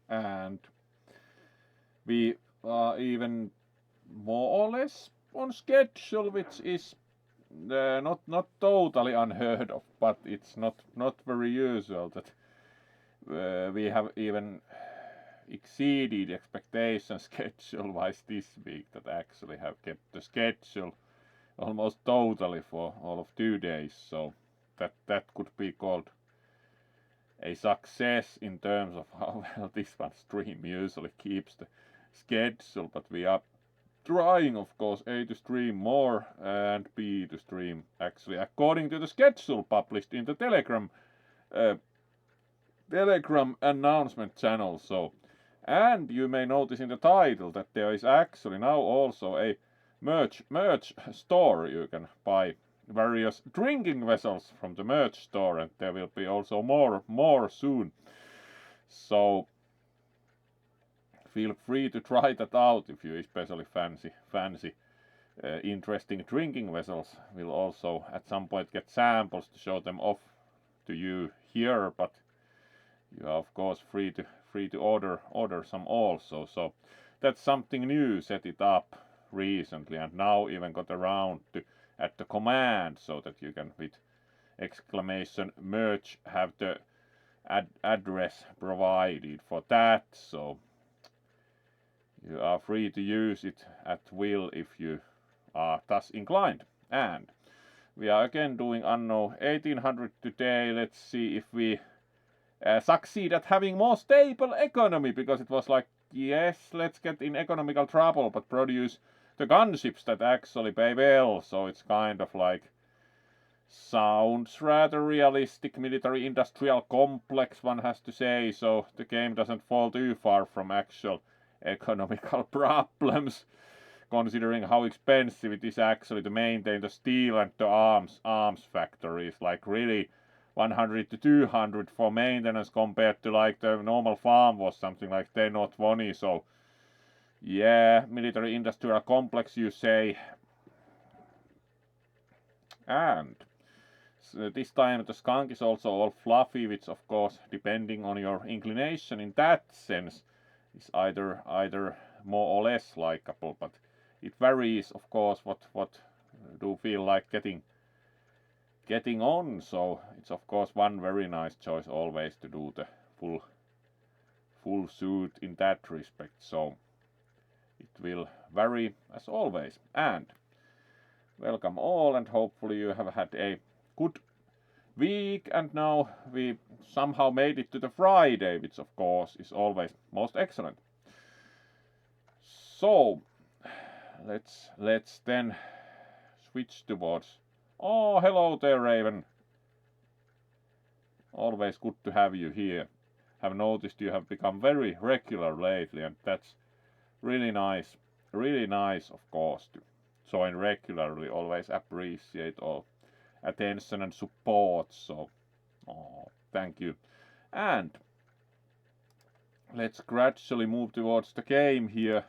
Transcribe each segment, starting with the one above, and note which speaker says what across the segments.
Speaker 1: and we are even more or less on schedule, which is not totally unheard of, but it's not very usual that we have even exceeded expectations schedule-wise this week, that actually have kept the schedule almost totally for all of 2 days, so that could be called a success in terms of how well this one stream usually keeps the schedule. But we are trying, of course, A, to stream more, and B, to stream actually according to the schedule published in the Telegram announcement channel. So, and you may notice in the title that there is actually now also a merch store. You can buy various drinking vessels from the merch store, and there will be also more soon. So feel free to try that out if you especially fancy interesting drinking vessels. We'll also at some point get samples to show them off to you here, but you are of course free to order some also. So that's something new, set it up recently, and now even got around to add the command so that you can with exclamation merch have the address provided for that. So you are free to use it at will if you are thus inclined. And we are again doing Anno 1800 today. Let's see if we succeed at having more stable economy, because it was like, yes, let's get in economical trouble, but produce the gunships that actually pay well. So it's kind of like, sounds rather realistic military industrial complex, one has to say. So the game doesn't fall too far from actual economical problems, considering how expensive it is actually to maintain the steel and the arms factories. Like really 100 to 200 for maintenance compared to like the normal farm was something like 10 or 20. So yeah, military industrial complex, you say. And so this time the skunk is also all fluffy, which of course, depending on your inclination in that sense, is either more or less likable, but it varies of course what do feel like getting on. So it's of course one very nice choice always to do the full suit in that respect. So it will vary as always. And welcome all, and hopefully you have had a good week, and now we somehow made it to the Friday, which of course is always most excellent. So let's then switch towards. Oh, hello there, Raven. Always good to have you here. Have noticed you have become very regular lately, and that's really nice. Really nice, of course, to join regularly. Always appreciate all attention and support. So, thank you. And let's gradually move towards the game here.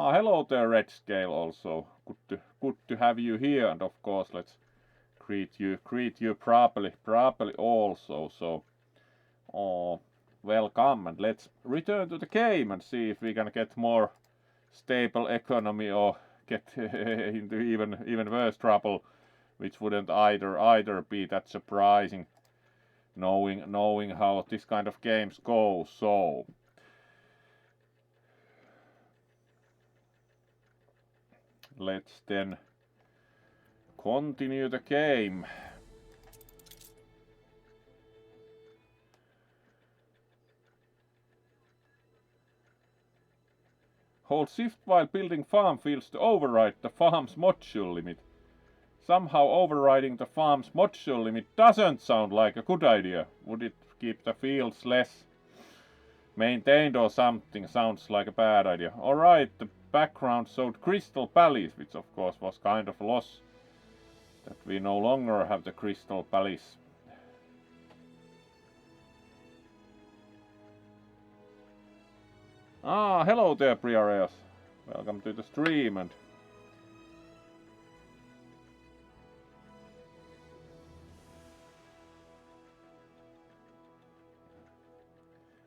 Speaker 1: Hello there, Red Scale. Also, good to have you here, and of course, let's greet you properly also. So, welcome, and let's return to the game and see if we can get more stable economy or get into even worse trouble, which wouldn't either be that surprising, knowing how this kind of games go. So. Let's then continue the game. Hold shift while building farm fields to override the farm's module limit. Somehow overriding the farm's module limit doesn't sound like a good idea. Would it keep the fields less maintained or something? Sounds like a bad idea. Alright, the background showed Crystal Palace, which of course was kind of a loss that we no longer have the Crystal Palace. Ah, hello there, Briareus. Welcome to the stream and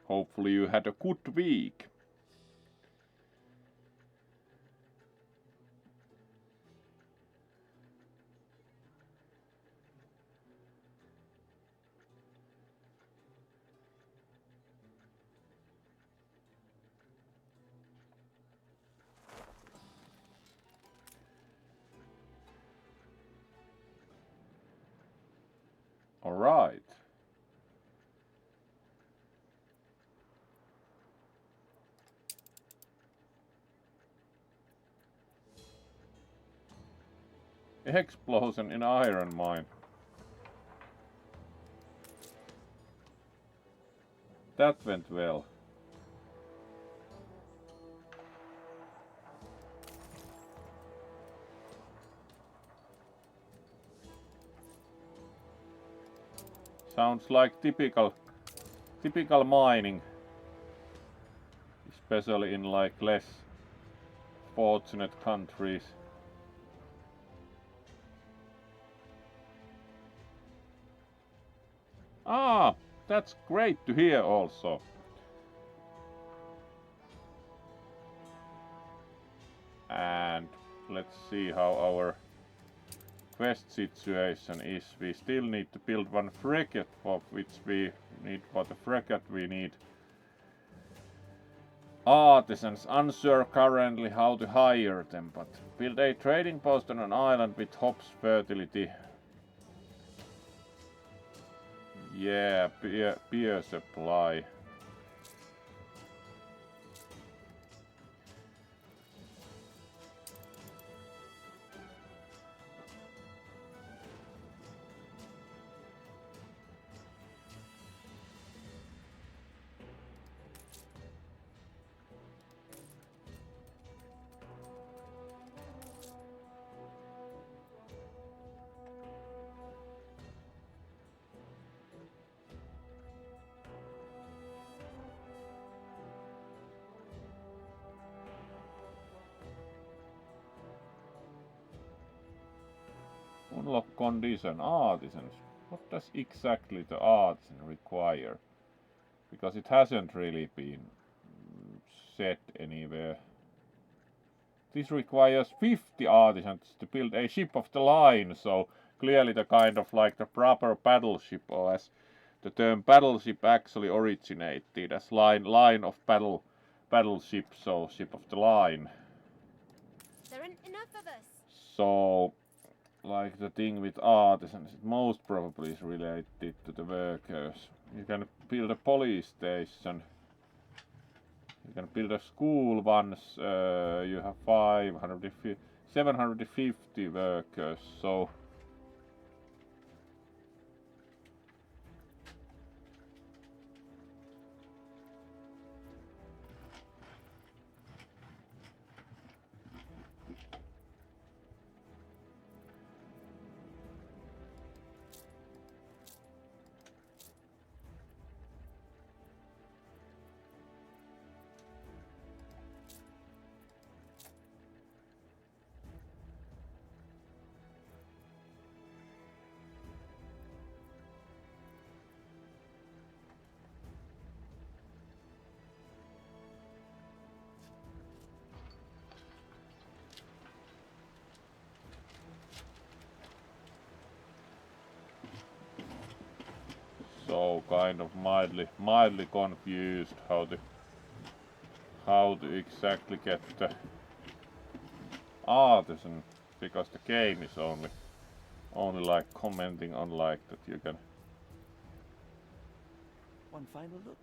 Speaker 1: hopefully you had a good week. Alright. Explosion in iron mine. That went well. Sounds like typical mining. Especially in like less fortunate countries. Ah, that's great to hear also. And let's see how our quest situation is. We still need to build one frigate, for which we need, for the frigate we need artisans. Unsure currently how to hire them, but build a trading post on an island with hops fertility. Yeah, beer supply. Unlock condition artisans. What does exactly the artisan require? Because it hasn't really been said anywhere. This requires 50 artisans to build a ship of the line, so clearly the kind of like the proper battleship, or as the term battleship actually originated as line of battleship, so ship of the line.
Speaker 2: There aren't enough of us.
Speaker 1: So like the thing with artisans, it most probably is related to the workers. You can build a police station. You can build a school once you have 750 workers, so kind of mildly confused how to exactly get the artisan, because the game is only like commenting on like that you can.
Speaker 3: One final look.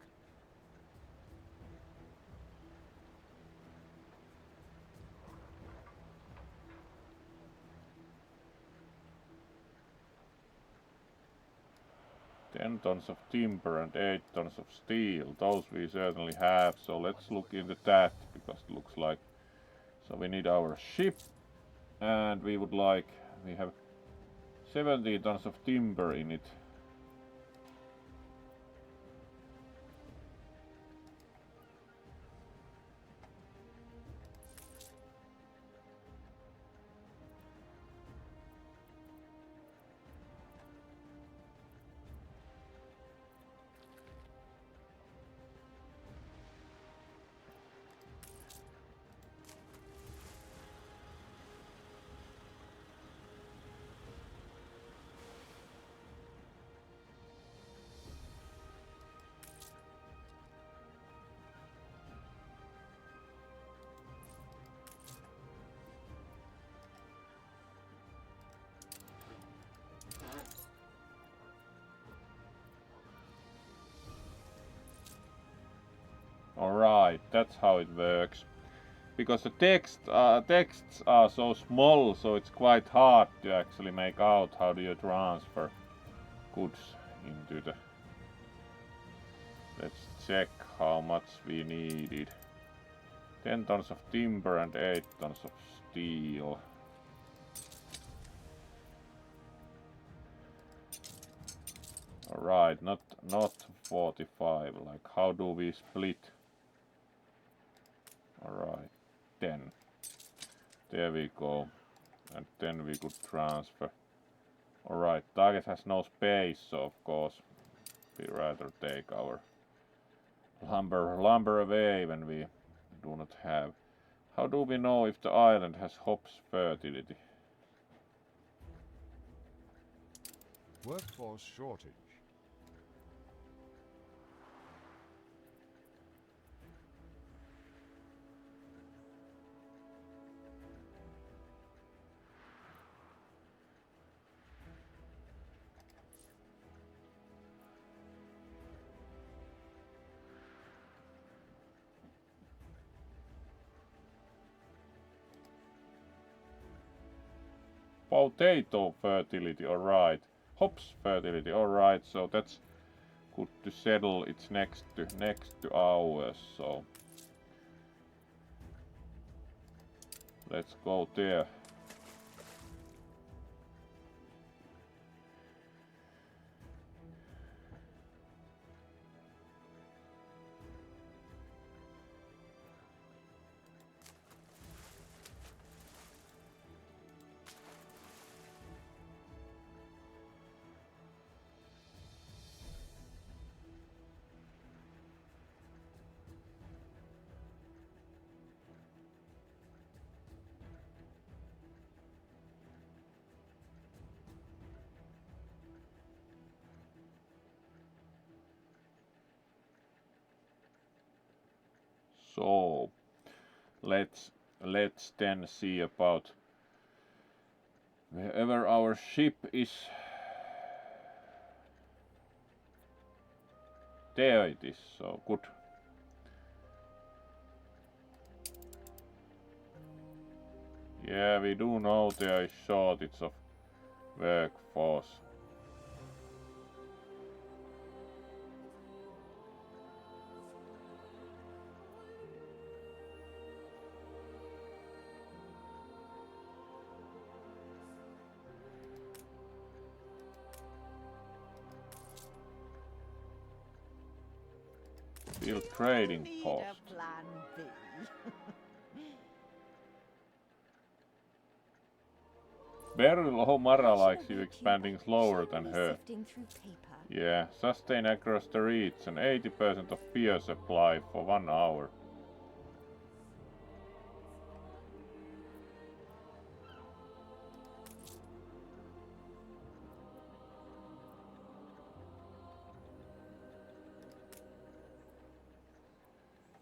Speaker 1: 10 tons of timber and 8 tons of steel. Those we certainly have, so let's look into that, because it looks like... So we need our ship, and we would like... We have 70 tons of timber in it. Alright, that's how it works. Because the texts are so small, so it's quite hard to actually make out how do you transfer goods into the... Let's check how much we needed. 10 tons of timber and 8 tons of steel. Alright, not 45, like how do we split? Alright, 10. There we go. And then we could transfer. Alright, target has no space, so of course we rather take our lumber away when we do not have. How do we know if the island has hops fertility?
Speaker 3: Workforce shortage.
Speaker 1: Potato fertility, alright. Hops fertility, alright, so that's good to settle. It's next to ours, so let's go there. So let's then see about wherever our ship is. There it is, so good. Yeah, we do know there is shortage of workforce. Build trading post. Beryl O'Mara likes you expanding slower than her. Yeah, sustain across the reach and 80% of beer supply for 1 hour.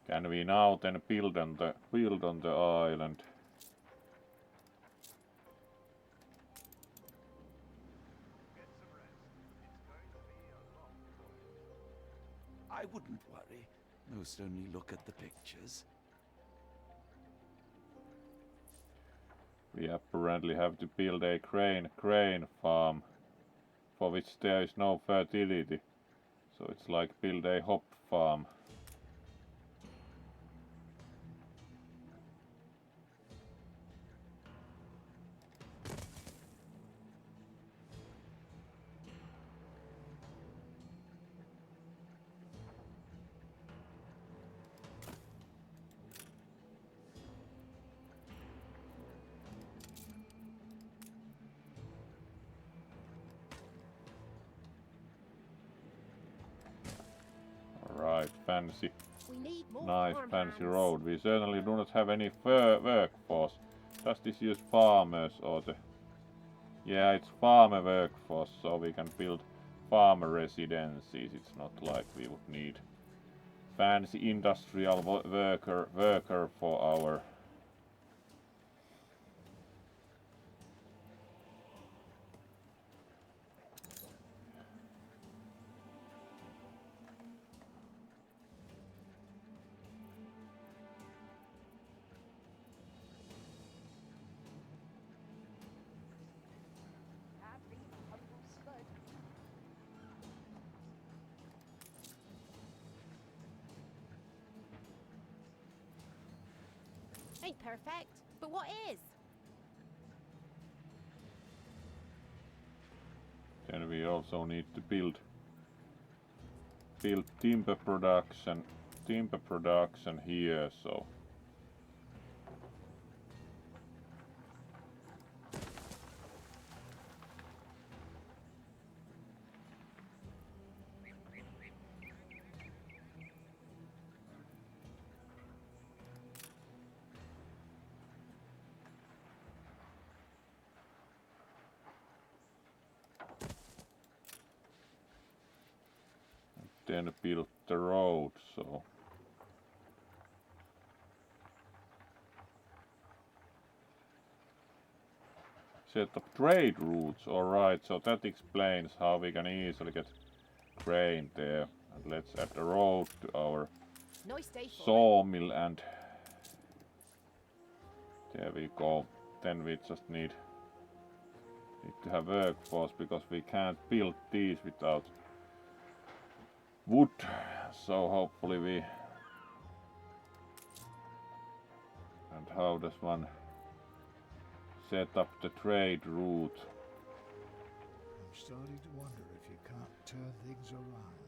Speaker 1: Can we now then build on the island?
Speaker 4: I wouldn't worry. Most only look at the pictures.
Speaker 1: We apparently have to build a crane farm for which there is no fertility. So it's like build a hop farm. Alright, fancy.
Speaker 2: We need more
Speaker 1: Nice
Speaker 2: farm
Speaker 1: fancy
Speaker 2: hands.
Speaker 1: road. We certainly do not have any workforce. Does this use farmers or the... Yeah, it's farmer workforce, so we can build farmer residencies. It's not like we would need fancy industrial worker for our...
Speaker 2: Ain't perfect, but what is?
Speaker 1: Then we also need to build timber production here, so then build the road, so set up trade routes. Alright, so that explains how we can easily get grain there. And let's add a road to our
Speaker 2: Nice day for it.
Speaker 1: sawmill, and there we go. Then we just need to have workforce, because we can't build these without wood. So hopefully we... And how does one set up the trade route?
Speaker 3: I'm starting to wonder if you can't turn things around.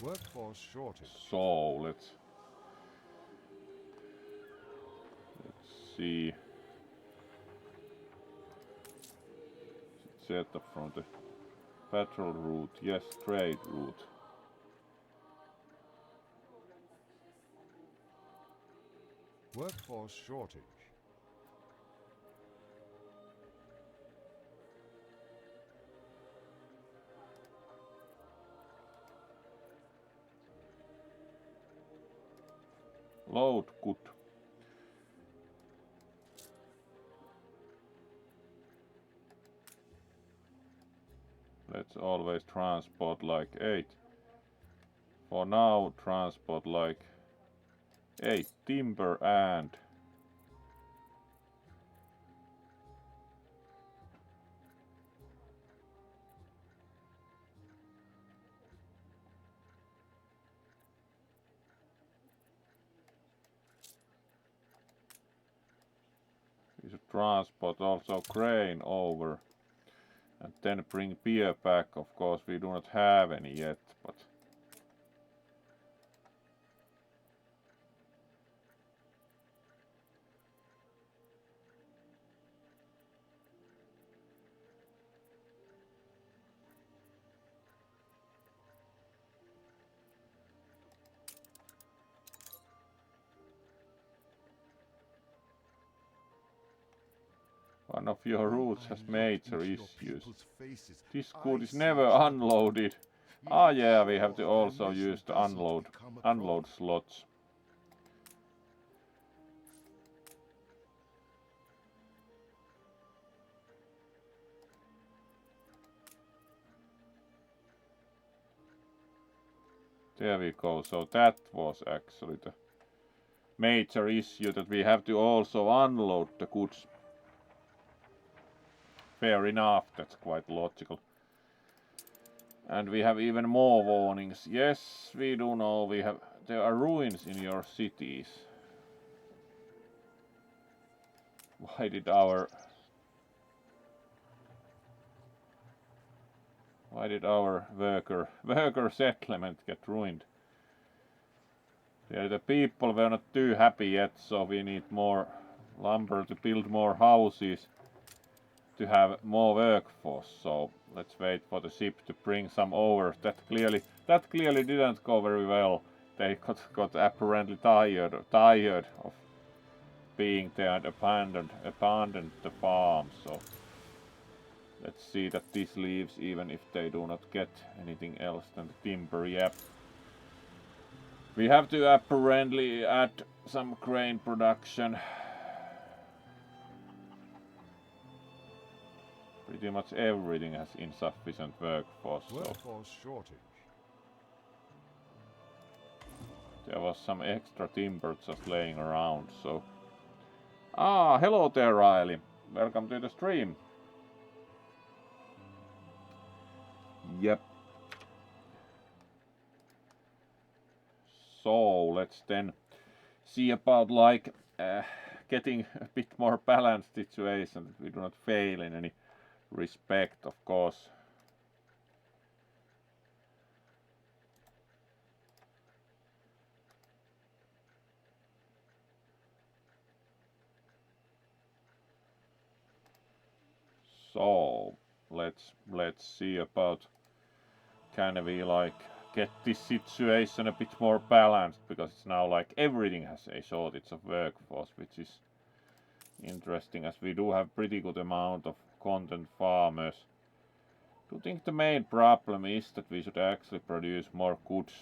Speaker 5: Workforce shortage.
Speaker 1: So let's see. Set up from the patrol route. Yes, trade route.
Speaker 5: Workforce shortage.
Speaker 1: Load good. Let's always transport like 8. For now, transport like 8 timber and we should transport also grain over. And then bring beer back. Of course, we do not have any yet, but one of your routes has major issues. This good is never unloaded. Ah yeah, we have to also use the unload slots. There we go. So that was actually the major issue, that we have to also unload the goods. Fair enough, that's quite logical. And we have even more warnings. Yes, we do know there are ruins in your cities. Why did our worker settlement get ruined? The people were not too happy yet, so we need more lumber to build more houses to have more workforce. So let's wait for the ship to bring some over. That clearly didn't go very well. They got apparently tired of being there and abandoned the farm. So let's see that this leaves, even if they do not get anything else than the timber. Yep. We have to apparently add some grain production. Pretty much everything has insufficient workforce.
Speaker 5: Workforce shortage.
Speaker 1: There was some extra timber just laying around, so... Ah, hello there, Riley. Welcome to the stream. Yep. So, let's then see about like getting a bit more balanced situation, that we do not fail in any respect, of course. So let's see about, can we like get this situation a bit more balanced, because it's now like everything has a shortage of workforce, which is interesting, as we do have pretty good amount of content farmers. Do you think the main problem is that we should actually produce more goods?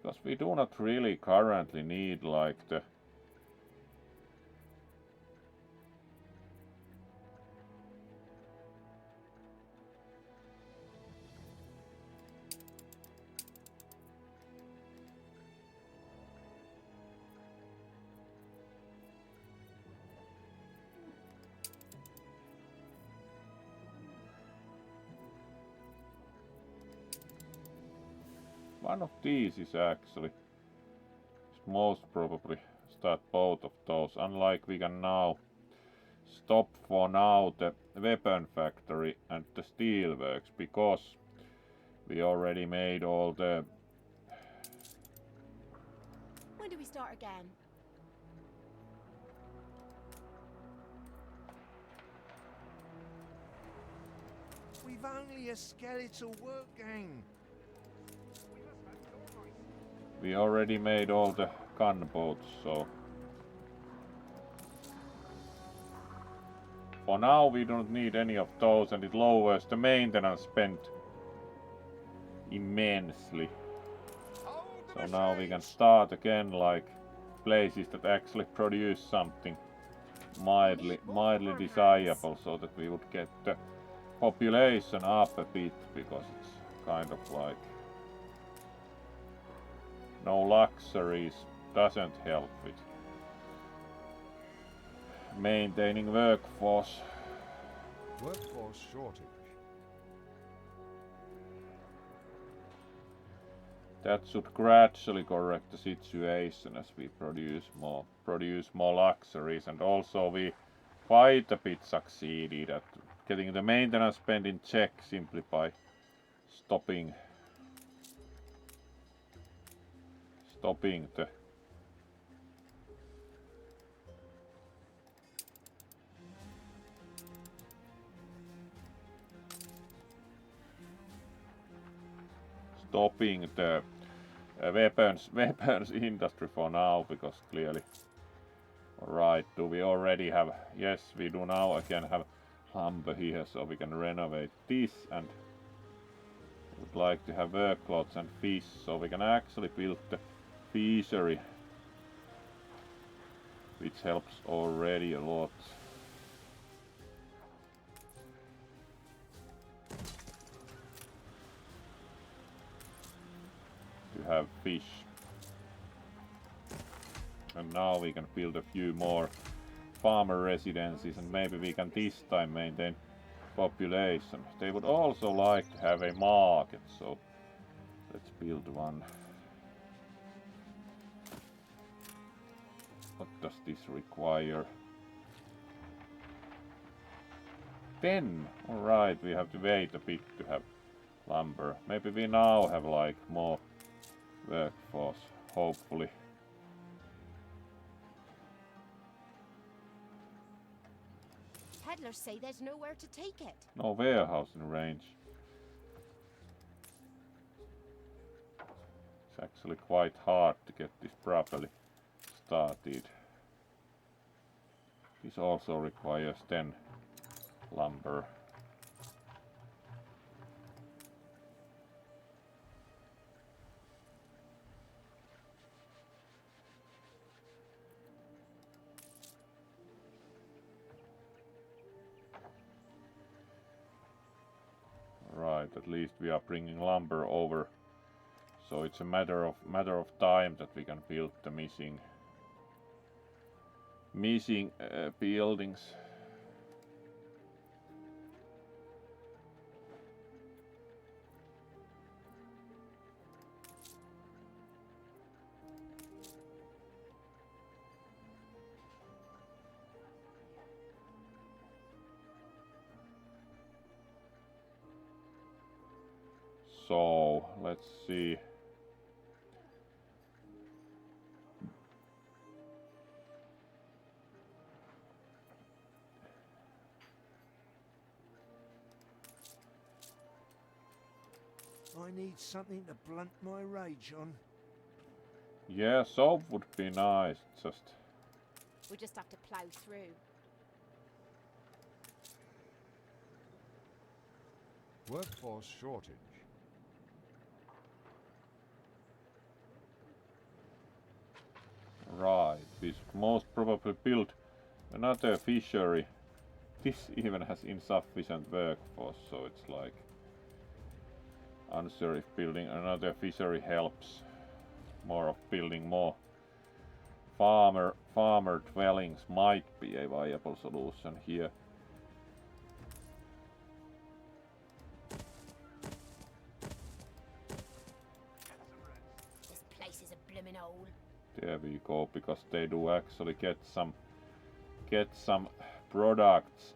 Speaker 1: Because we do not really currently need like the one of these is actually most probably start both of those, unlike we can now stop for now the weapon factory and the steelworks, because we already made all the...
Speaker 2: When do we start again?
Speaker 5: We've only a skeletal work gang.
Speaker 1: We already made all the gunboats, so... For now we don't need any of those, and it lowers the maintenance spend immensely. So now we can start again like places that actually produce something mildly desirable, so that we would get the population up a bit, because it's kind of like no luxuries doesn't help with maintaining workforce.
Speaker 5: Workforce shortage.
Speaker 1: That should gradually correct the situation as we produce more luxuries, and also we quite a bit succeeded at getting the maintenance spend in check simply by stopping the weapons industry for now, because clearly... Alright, do we already have... Yes, we do now again have lumber here, so we can renovate this, and would like to have workloads and fish, so we can actually build the fishery, which helps already a lot. fish. And now we can build a few more farmer residences, and maybe we can this time maintain population. They would also like to have a market, so let's build one. What does this require? 10! Alright, we have to wait a bit to have lumber. Maybe we now have like more workforce, hopefully.
Speaker 2: Peddlers say there's nowhere to take it.
Speaker 1: No warehouse in range. It's actually quite hard to get this properly started. This also requires 10 lumber. Right, at least we are bringing lumber over, so it's a matter of time that we can build the missing buildings. So let's see.
Speaker 5: I need something to blunt my rage on.
Speaker 1: Yeah, soap would be nice. Just
Speaker 2: We just have to plough through.
Speaker 3: Workforce shortage.
Speaker 1: right. We should most probably build another fishery. This even has insufficient workforce, so it's like unsure if building another fishery helps. More of building more farmer dwellings might be a viable solution here.
Speaker 2: This place is a bloomin' hole.
Speaker 1: There we go, because they do actually get some products.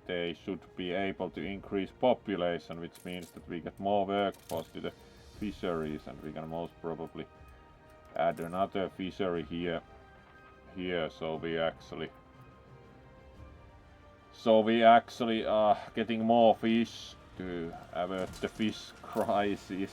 Speaker 1: They should be able to increase population, which means that we get more workforce to the fisheries, and we can most probably add another fishery here, so we actually are getting more fish to avert the fish crisis.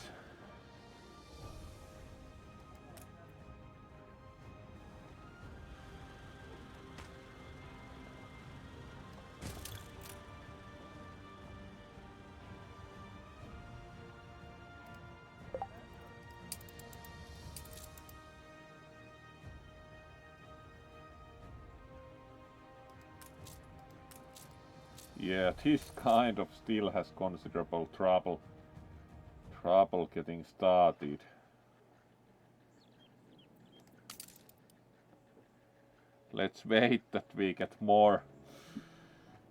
Speaker 1: Yeah, this kind of still has considerable trouble getting started. Let's wait that we get more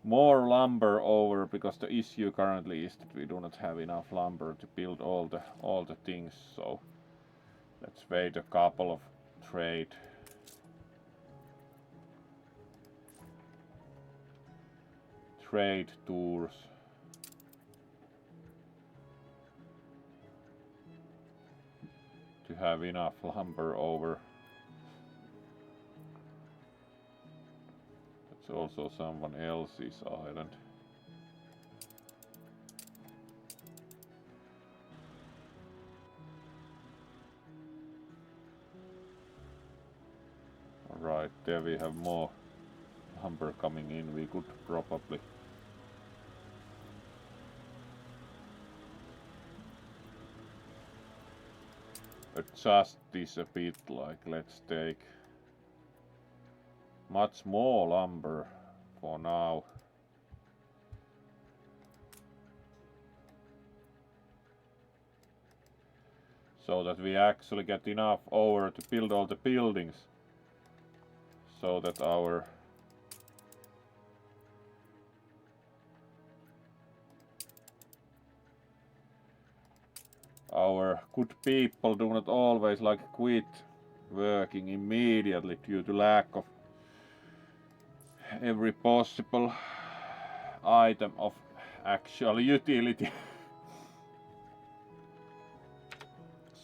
Speaker 1: lumber over, because the issue currently is that we do not have enough lumber to build all the things. So let's wait a couple of trade tours. To have enough lumber over. It's also someone else's island. Alright, there we have more lumber coming in. We could probably adjust this a bit, like let's take much more lumber for now. so that we actually get enough over to build all the buildings, so that our good people do not always like quit working immediately due to lack of every possible item of actual utility.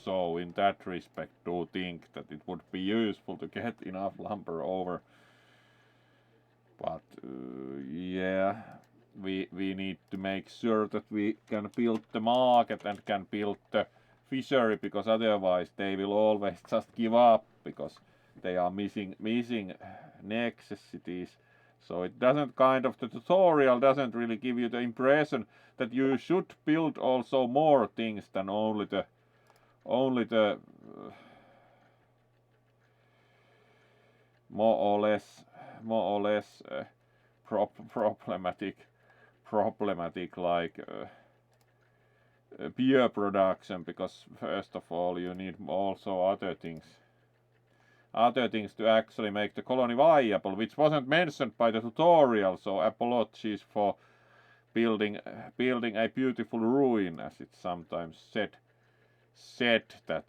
Speaker 1: So in that respect, do think that it would be useful to get enough lumber over. But yeah, we need to make sure that we can build the market and can build the fishery, because otherwise they will always just give up because they are missing necessities. So it doesn't the tutorial doesn't really give you the impression that you should build also more things than only the more or less problematic like beer production, because first of all you need also other things to actually make the colony viable, which wasn't mentioned by the tutorial, so apologies for building a beautiful ruin, as it's sometimes said that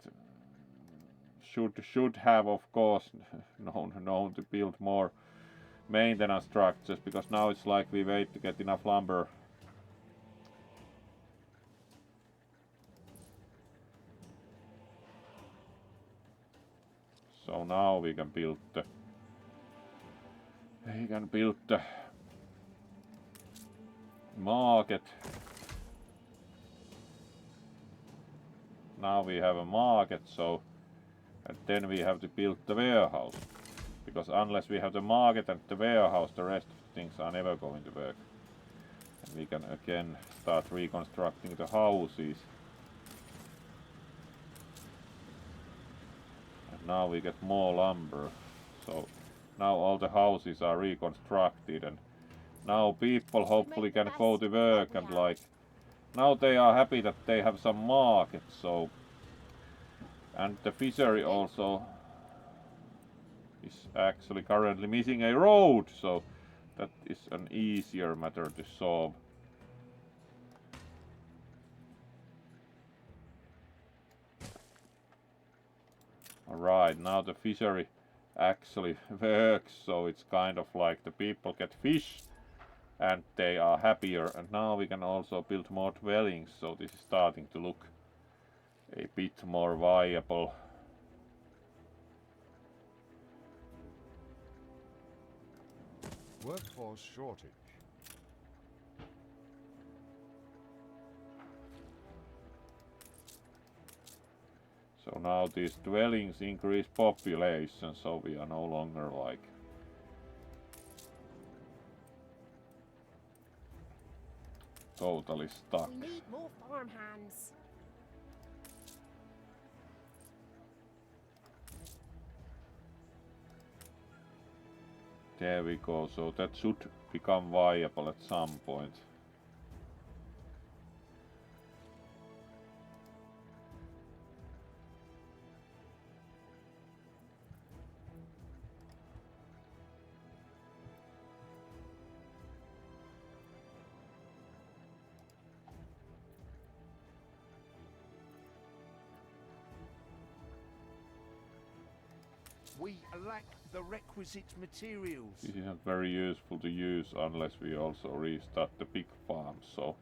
Speaker 1: should have of course known to build more maintenance structures, because now it's like we wait to get enough lumber. So now we can build the market. Now we have a market, so and then we have to build the warehouse, because unless we have the market and the warehouse, the rest of the things are never going to work. And we can again start reconstructing the houses. And now we get more lumber. So now all the houses are reconstructed, and now people hopefully can go to work, and like now they are happy that they have some market. So, and the fishery also is actually currently missing a road, so that is an easier matter to solve. Alright, now the fishery actually works, so it's kind of like the people get fish and they are happier, and now we can also build more dwellings, so this is starting to look a bit more viable.
Speaker 3: Workforce shortage.
Speaker 1: So now these dwellings increase population, so we are no longer like totally stuck.
Speaker 2: We need more farm hands.
Speaker 1: There we go, so that should become viable at some point.
Speaker 5: We lack the requisite materials.
Speaker 1: This is not very useful to use unless we also restart the big farm, so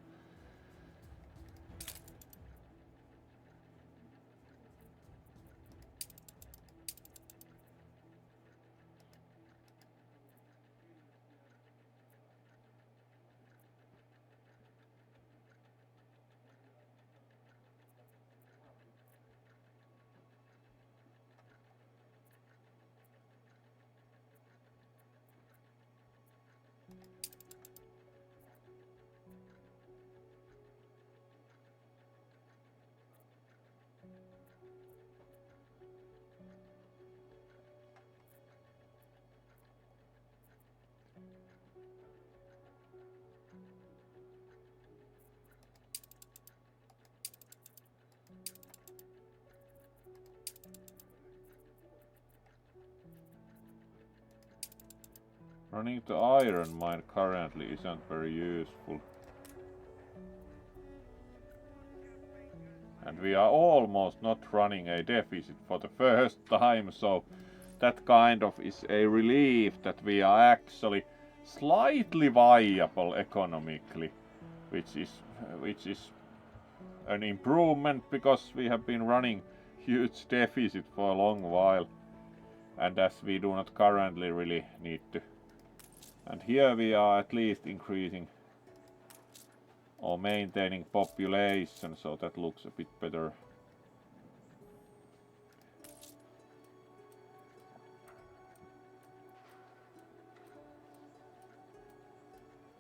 Speaker 1: Running the iron mine currently isn't very useful. And we are almost not running a deficit for the first time, so that kind of is a relief that we are actually slightly viable economically, which is an improvement because we have been running huge deficit for a long while, and as we do not currently really need to. And here we are at least increasing or maintaining population, so that looks a bit better.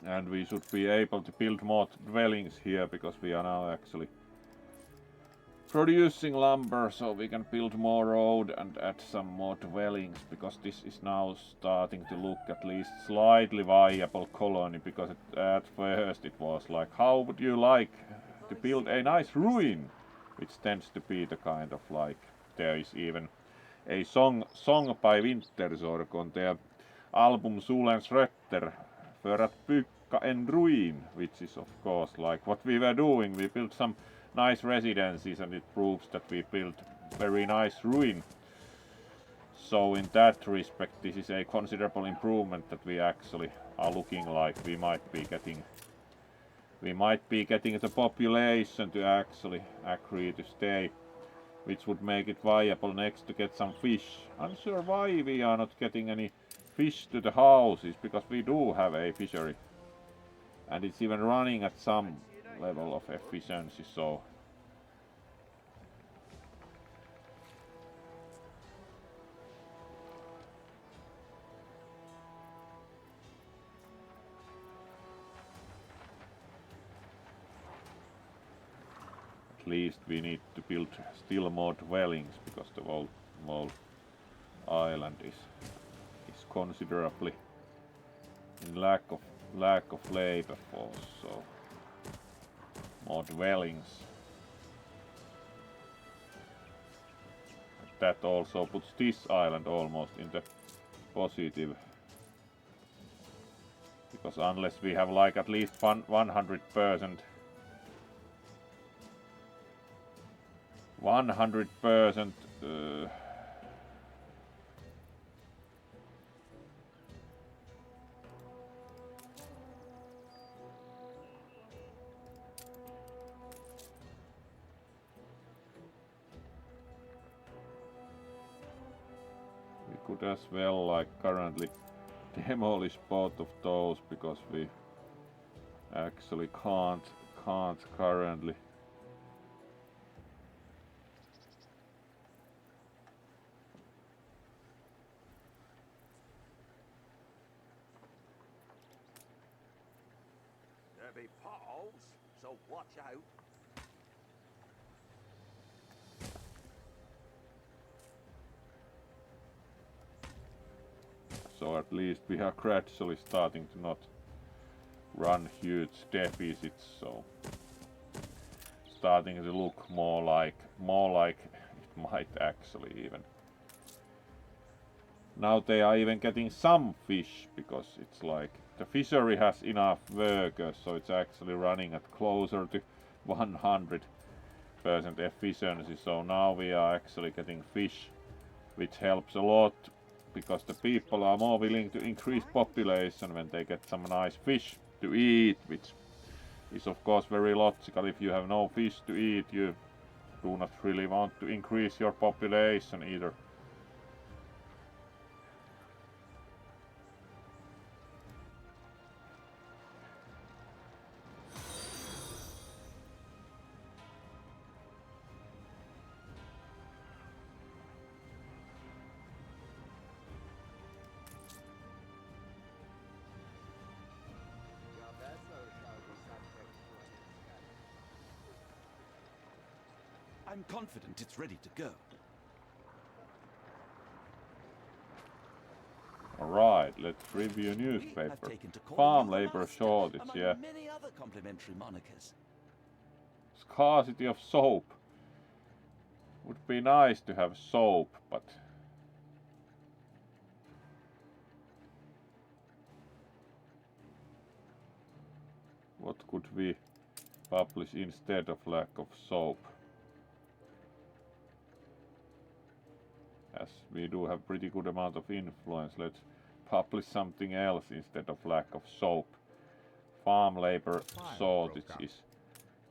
Speaker 1: And we should be able to build more dwellings here because we are now actually producing lumber, so we can build more road and add some more dwellings, because this is now starting to look at least slightly viable colony, because at first it was like, how would you like to build a nice ruin, which tends to be the kind of like, there is even a song by Wintersorg on their album Solens Rötter för att bygga en ruin, which is of course like what we were doing. We built some nice residences and it proves that we built very nice ruin. So in that respect this is a considerable improvement, that we actually are looking like we might be getting the population to actually agree to stay, which would make it viable next to get some fish. I'm sure why we are not getting any fish to the houses, because we do have a fishery and it's even running at some level of efficiency, so at least we need to build still more dwellings, because the whole island is considerably in lack of labor force, so more dwellings. That also puts this island almost in the positive, because unless we have like at least 100% could as well like currently demolish both of those, because we actually can't currently.
Speaker 4: There be potholes, so watch out.
Speaker 1: So at least we are gradually starting to not run huge deficits, so starting to look more like it might actually even. Now they are even getting some fish, because it's like the fishery has enough workers, so it's actually running at closer to 100% efficiency. So now we are actually getting fish, which helps a lot, because the people are more willing to increase population when they get some nice fish to eat, which is of course very logical. If you have no fish to eat, you do not really want to increase your population either.
Speaker 4: I'm confident it's ready to go.
Speaker 1: Alright, let's review newspaper. Farm labor shortage, yeah.
Speaker 4: Many other complimentary monikers.
Speaker 1: Scarcity of soap. Would be nice to have soap, but What could we publish instead of lack of soap? As we do have pretty good amount of influence, let's publish something else instead of lack of soap. Farm labor shortage is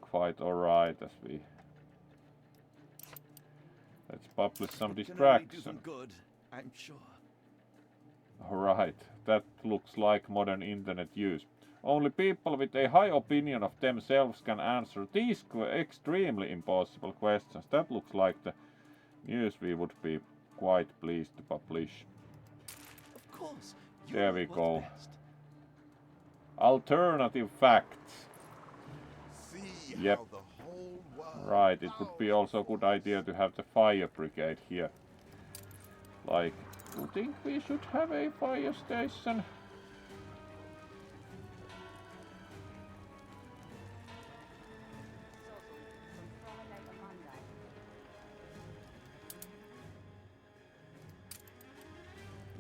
Speaker 1: quite alright as we... Let's publish some
Speaker 4: It can only do
Speaker 1: distraction.
Speaker 4: them good, I'm sure.
Speaker 1: Alright, that looks like modern internet use. Only people with a high opinion of themselves can answer these extremely impossible questions. That looks like the news we would be quite pleased to publish.
Speaker 4: Of course.
Speaker 1: There we
Speaker 4: know what's
Speaker 1: go.
Speaker 4: best.
Speaker 1: Alternative facts.
Speaker 3: See
Speaker 1: Yep.
Speaker 3: how the whole world
Speaker 1: Right, it would be
Speaker 3: bows
Speaker 1: also a good idea to have the fire brigade here. Like, do you think we should have a fire station?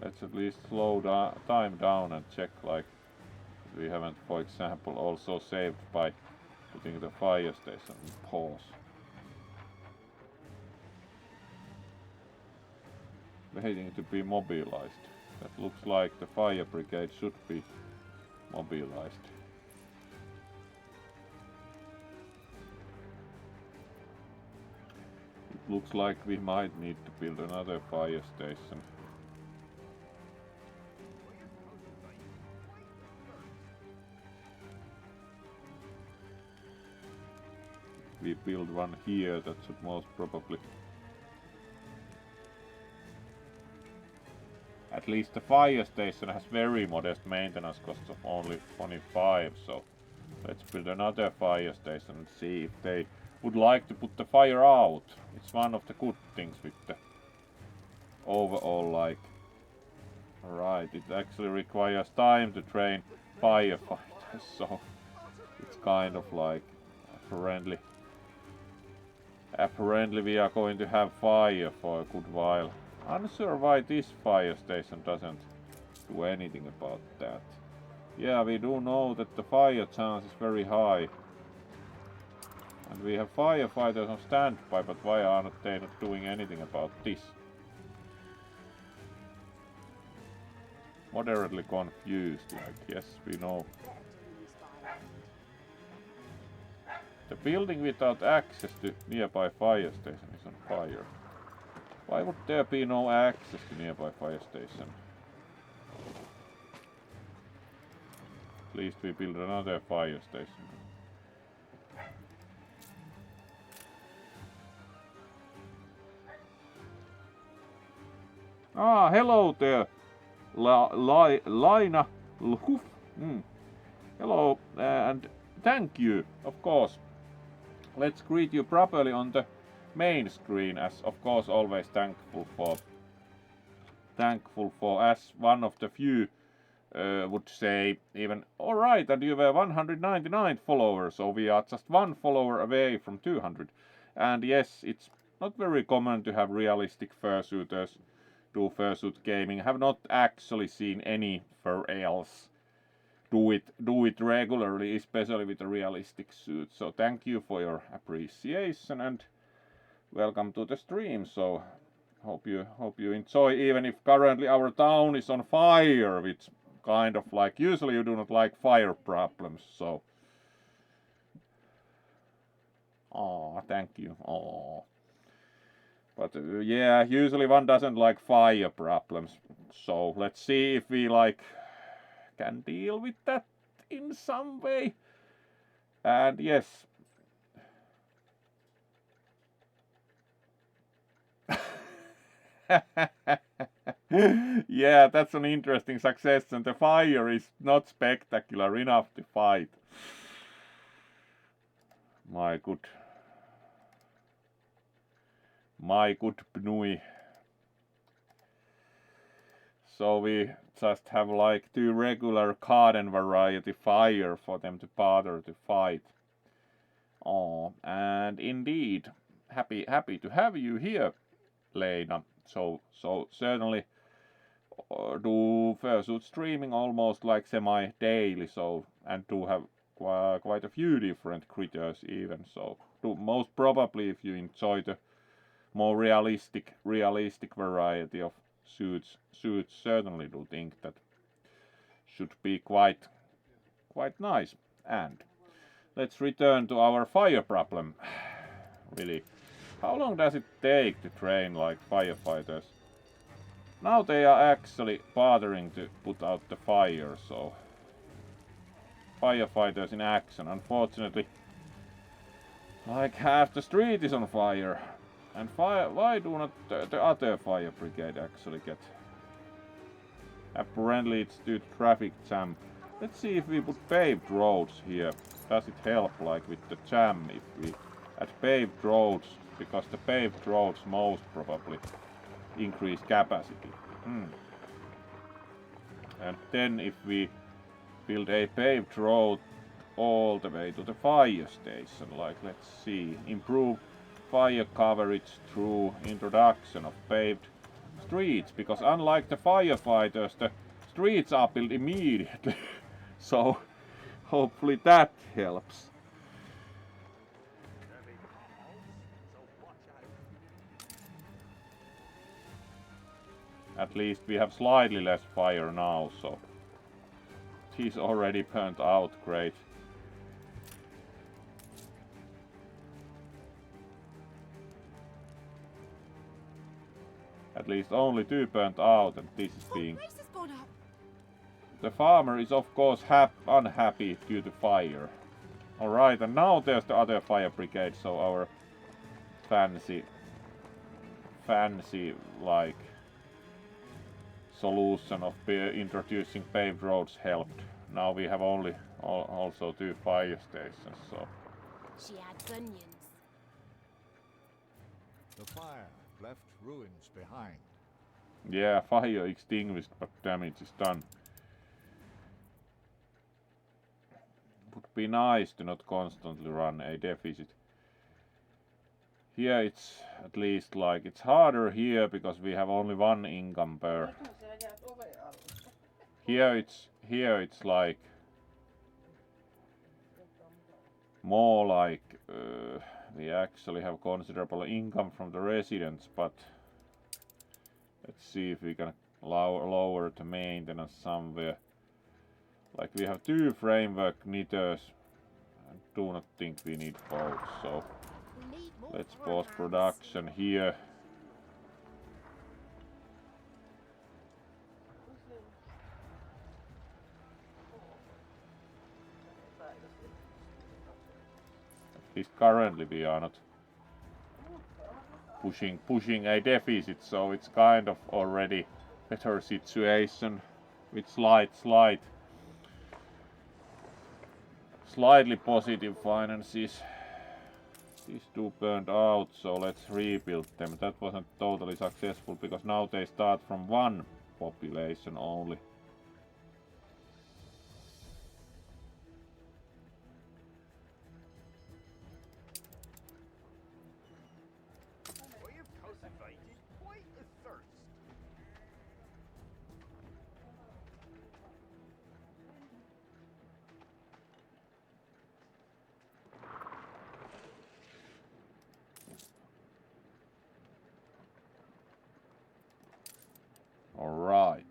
Speaker 1: Let's at least slow time down and check, like, we haven't, for example, also saved by putting the fire station on pause. Waiting to be mobilized. That looks like the fire brigade should be mobilized. It looks like we might need to build another fire station. We build one here, that should most probably... At least the fire station has very modest maintenance costs of only 25, so let's build another fire station and see if they would like to put the fire out. It's one of the good things with the overall, like... Right, it actually requires time to train firefighters, so it's kind of like apparently we are going to have fire for a good while. Unsure why this fire station doesn't do anything about that. Yeah, we do know that the fire chance is very high. And we have firefighters on standby, but why are they not doing anything about this? Moderately confused, like, yes, we know. The building without access to nearby fire station is on fire. Why would there be no access to nearby fire station? At least we build another fire station. Ah, hello there, Laina Lhuf. Hello, and thank you, of course. Let's greet you properly on the main screen, as of course always thankful for as one of the few would say even alright, and you were 199 followers, so we are just one follower away from 200. And yes, it's not very common to have realistic fursuiters do Fursuit Gaming. Have not actually seen any fur else do it regularly, especially with a realistic suit. So thank you for your appreciation and welcome to the stream. So hope you enjoy, even if currently our town is on fire, which kind of like, usually you do not like fire problems, so thank you. But yeah, usually one doesn't like fire problems, so let's see if we like can deal with that in some way. And yes, yeah, that's an interesting success, and the fire is not spectacular enough to fight. My good Pnui. So we just have like 2 regular garden variety fire for them to bother to fight. And indeed, happy to have you here, Leina. So certainly do Fursuit streaming almost like semi-daily, so, and do have quite a few different critters even. So most probably, if you enjoy the more realistic variety of suits, certainly do think that should be quite nice. And let's return to our fire problem. Really, how long does it take to train like firefighters? Now they are actually bothering to put out the fire, so firefighters in action. Unfortunately, like half the street is on fire. And why do not the other fire brigade actually get? Apparently it's due to traffic jam. Let's see if we put paved roads here. Does it help like with the jam if we add paved roads? Because the paved roads most probably increase capacity. And then if we build a paved road all the way to the fire station, like let's see, improve fire coverage through introduction of paved streets, because unlike the firefighters, the streets are built immediately. So hopefully that helps. At least we have slightly less fire now, so he's already burnt out, great. At least only 2 burnt out, and this is being...
Speaker 2: Price has gone up.
Speaker 1: The farmer is of course unhappy due to fire. Alright, and now there's the other fire brigade, so our fancy like solution of introducing paved roads helped. Now we have only also 2 fire stations, so
Speaker 2: She had bunions.
Speaker 3: The fire left ruins behind.
Speaker 1: yeah, fire extinguished, but damage is done. Would be nice to not constantly run a deficit. Here it's at least like it's harder here because we have only 1 income per. Here it's like more like we actually have considerable income from the residents, but let's see if we can lower the maintenance somewhere. Like we have 2 framework knitters. I do not think we need both, so
Speaker 2: We need more
Speaker 1: let's
Speaker 2: farm
Speaker 1: pause
Speaker 2: hands.
Speaker 1: production here. At least currently we are not pushing a deficit, so it's kind of already better situation with slightly positive finances. These 2 burned out, so let's rebuild them. That wasn't totally successful because now they start from 1 population only.
Speaker 5: We have cultivated quite a thirst.
Speaker 1: All right.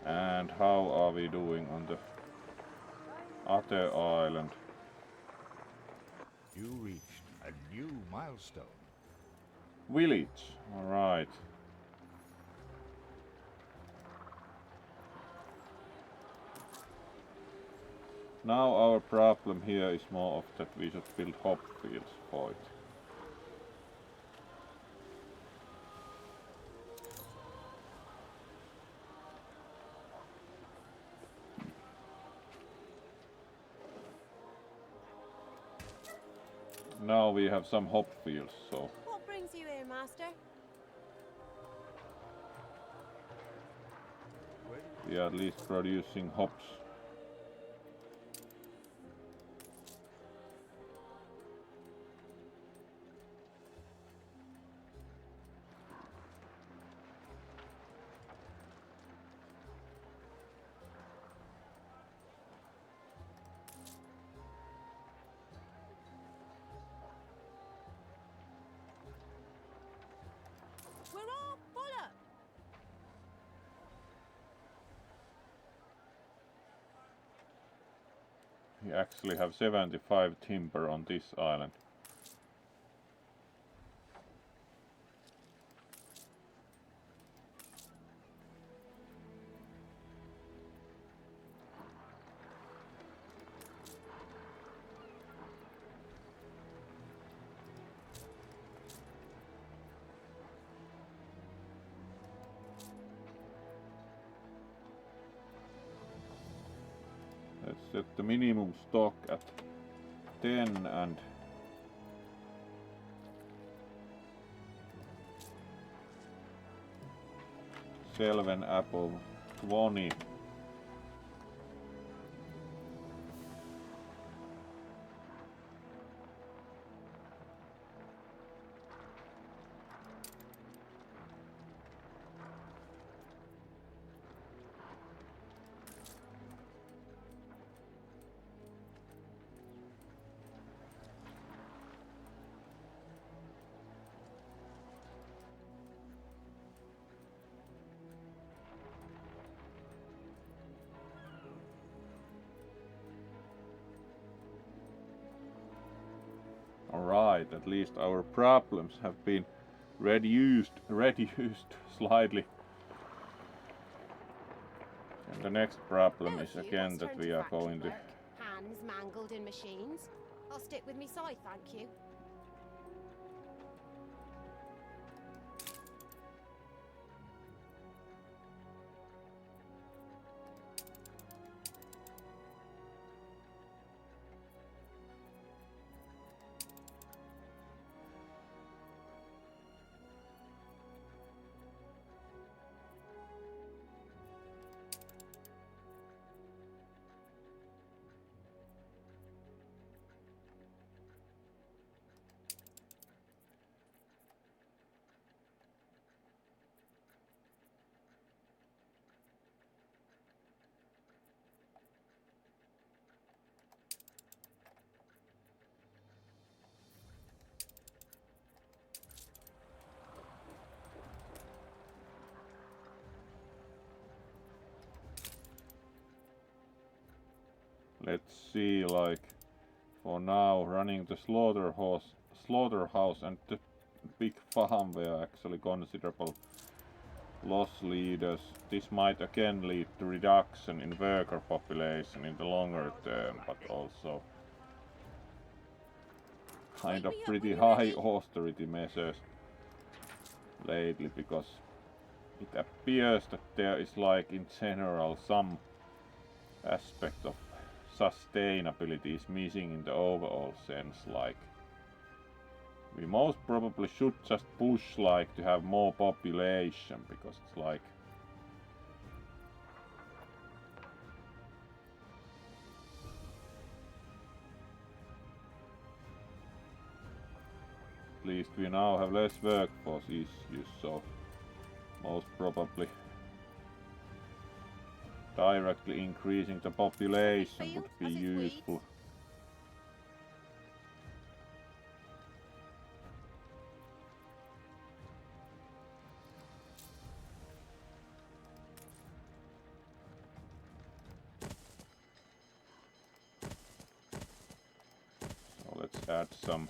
Speaker 1: And how are we doing on the other island?
Speaker 3: You reached a new milestone.
Speaker 1: Village, alright. Now our problem here is more of that we should build hop fields for it. now we have some hop fields, so
Speaker 2: What brings you here, master?
Speaker 1: we are at least producing hops.
Speaker 2: We're all full up.
Speaker 1: We actually have 75 timber on this island. Let's set the minimum stock at 10 and Selven above 20. Alright, at least our problems have been reduced slightly. And the next problem is again that we are going to...
Speaker 2: Hands mangled in machines. I'll stick with me side, thank you.
Speaker 1: Let's see, like, for now, running the slaughterhouse and the big farm were actually considerable loss leaders. This might again lead to reduction in worker population in the longer term, but also kind of pretty high austerity measures lately, because it appears that there is, like, in general some aspect of sustainability is missing in the overall sense. Like, we most probably should just push, like, to have more population, because it's like at least we now have less workforce issues, so most probably directly increasing the population would be useful. So let's add some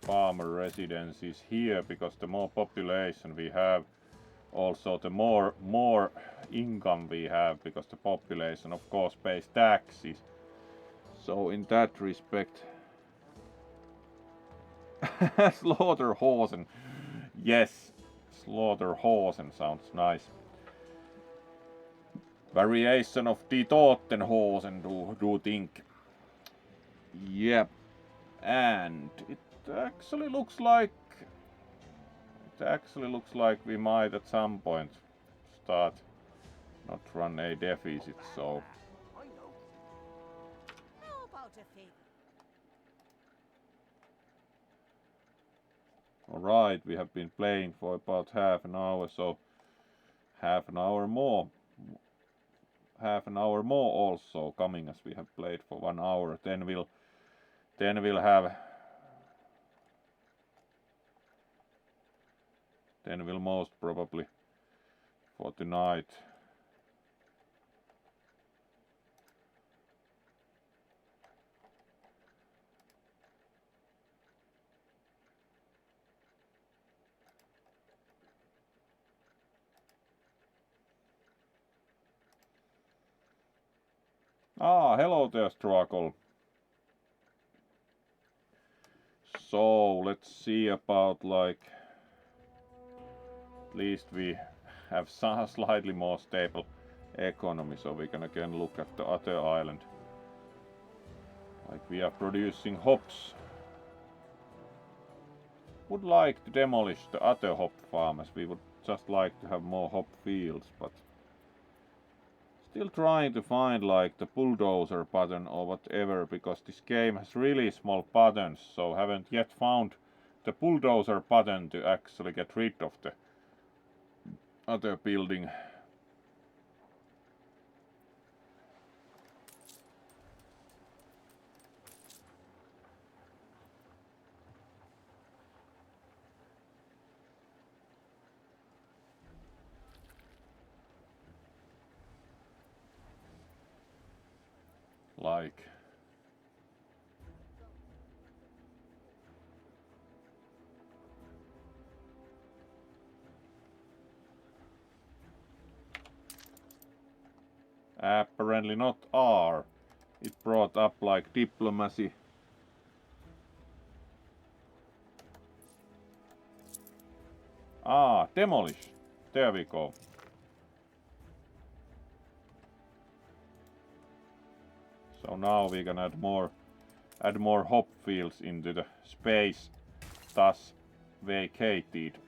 Speaker 1: farmer residences here, because the more population we have, also the more income we have, because the population of course pays taxes. So in that respect, Slaughterhausen, yes, Slaughterhausen sounds nice. Variation of Die Totenhausen, do think. Yeah, And it actually looks like we might at some point start not run a deficit, so
Speaker 5: I know.
Speaker 2: How about a favor?
Speaker 1: alright, we have been playing for about half an hour, so half an hour more also coming, as we have played for 1 hour. Then we'll most probably for tonight hello there, Struggle. So let's see about, like, at least we have some slightly more stable economy, so we can again look at the other island. Like, we are producing hops. Would like to demolish the other hop farm, as we would just like to have more hop fields, but still trying to find, like, the bulldozer button or whatever, because this game has really small buttons, so haven't yet found the bulldozer button to actually get rid of the other building. Like, apparently not R. It brought up, like, diplomacy. Demolish. There we go. So now we can add more hop fields into the space thus vacated.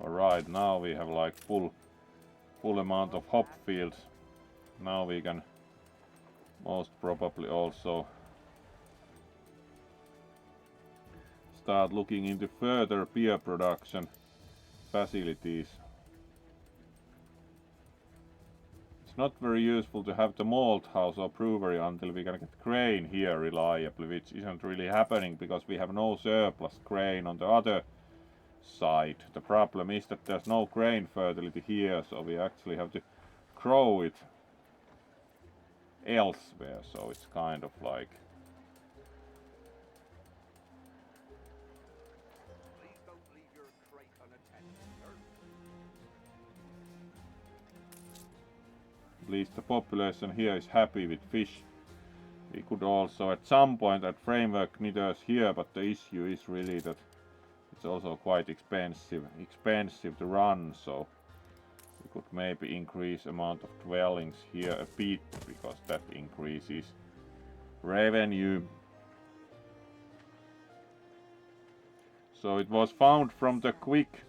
Speaker 1: Alright, now we have, like, full amount of hop fields. Now we can most probably also start looking into further beer production facilities. It's not very useful to have the malt house or brewery until we can get grain here reliably, which isn't really happening because we have no surplus grain on the other side. The problem is that there's no grain fertility here, so we actually have to grow it elsewhere, so it's kind of like
Speaker 5: Please don't leave your crate unattended, sir.
Speaker 1: at least the population here is happy with fish. We could also at some point add framework knitters here, but the issue is really that it's also quite expensive to run, so we could maybe increase amount of dwellings here a bit, because that increases revenue. So it was found from the quick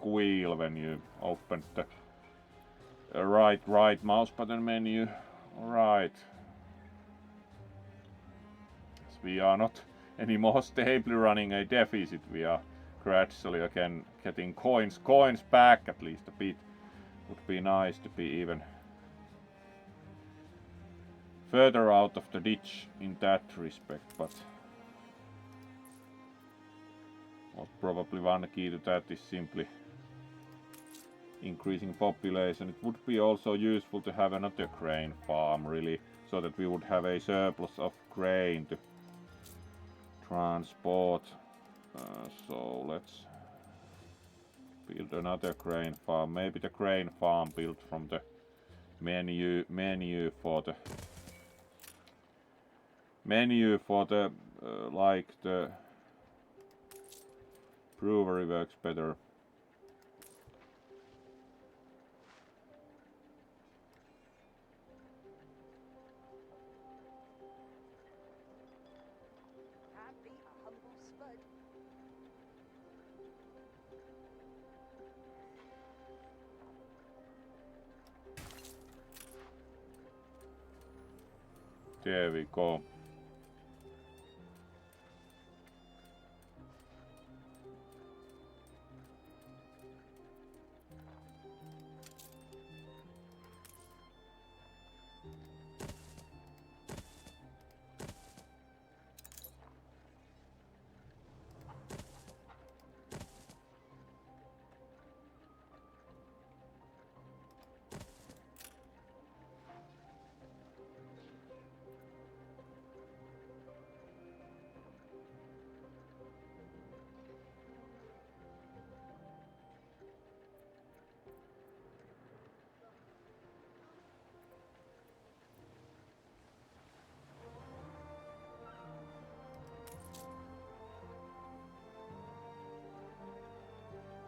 Speaker 1: wheel when you opened the right mouse button menu. Alright. As we are not anymore stably running a deficit, we are gradually again getting coins back, at least a bit. Would be nice to be even further out of the ditch in that respect, but most probably one key to that is simply increasing population. It would be also useful to have another grain farm, really, so that we would have a surplus of grain to transport. So let's build another grain farm. Maybe the grain farm built from the menu for the like the Brewery works better.
Speaker 6: Can't beat a humble spud.
Speaker 1: There we go.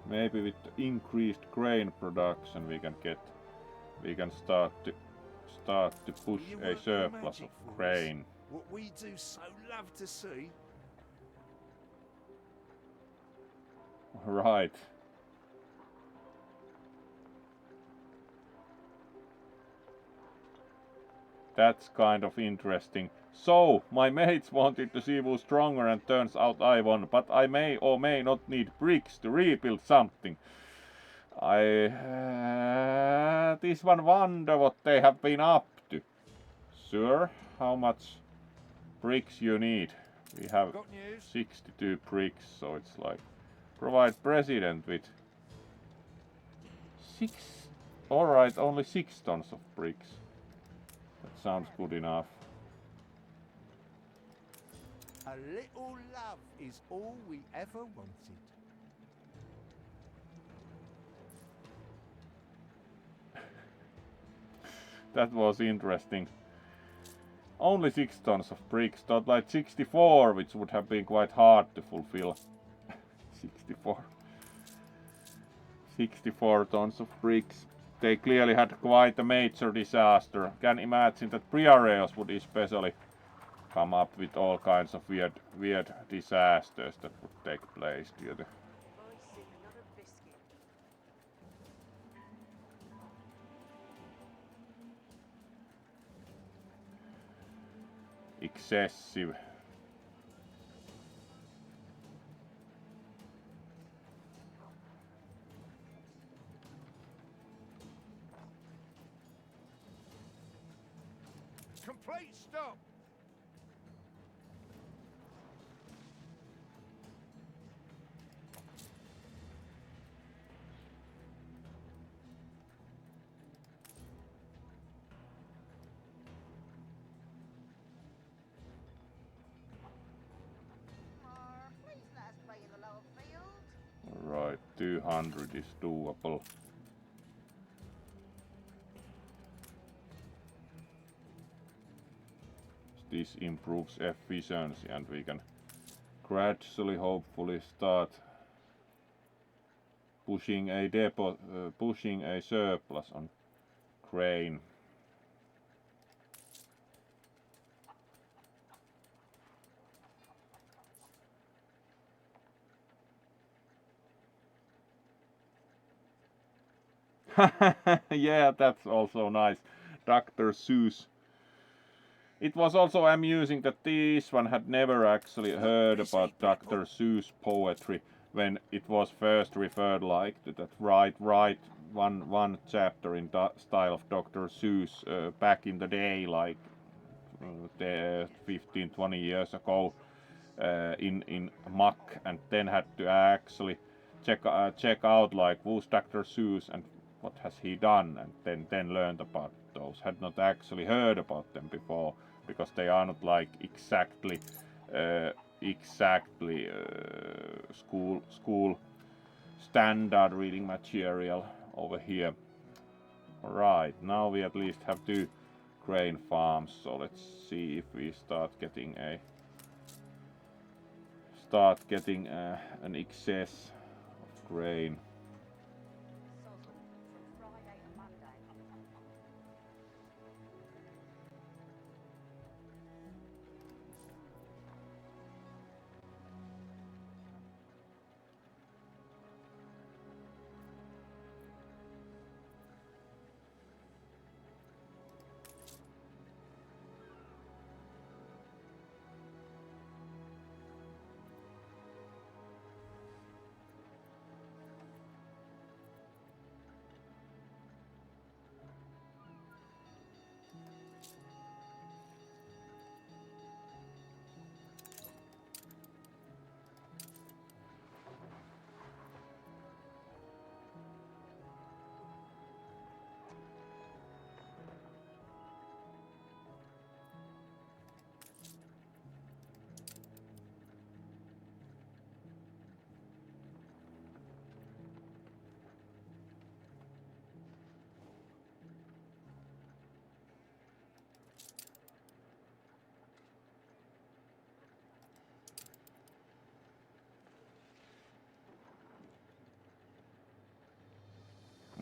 Speaker 1: Maybe with increased grain production we can start to push
Speaker 5: You
Speaker 1: a
Speaker 5: work
Speaker 1: surplus
Speaker 5: magic
Speaker 1: of
Speaker 5: for us.
Speaker 1: grain.
Speaker 5: What we do so love to see.
Speaker 1: Right. That's kind of interesting. So, my mates wanted to see who's stronger and turns out I won, but I may or may not need bricks to rebuild something. This one wonder what they have been up to. Sir, how much bricks you need? We have
Speaker 5: Got news?
Speaker 1: 62 bricks, so it's like provide president with 6. Alright, only 6 tons of bricks. That sounds good enough.
Speaker 5: A little love is all we ever wanted.
Speaker 1: That was interesting. Only 6 tons of bricks, not like 64, which would have been quite hard to fulfill. 64. 64 tons of bricks. They clearly had quite a major disaster. Can imagine that Briareos would especially come up with all kinds of weird disasters that would take place due to
Speaker 6: I see another biscuit.
Speaker 1: excessive.
Speaker 5: Complete stop.
Speaker 6: Please let us play in the lower field.
Speaker 1: Right, 200 is doable. This improves efficiency and we can gradually, hopefully, start pushing a surplus on grain. Yeah, that's also nice. Dr. Seuss. It was also amusing that this one had never actually heard about Dr. Seuss poetry when it was first referred like to that write one chapter in style of Dr. Seuss back in the day, like 15-20 years ago in Mac, and then had to actually check out like who's Dr. Seuss and what has he done, and then learned about those. Had not actually heard about them before because they are not like exactly school standard reading material over here. Right, now we at least have 2 grain farms, so let's see if we start getting start getting an excess of grain.
Speaker 6: From Friday to Monday.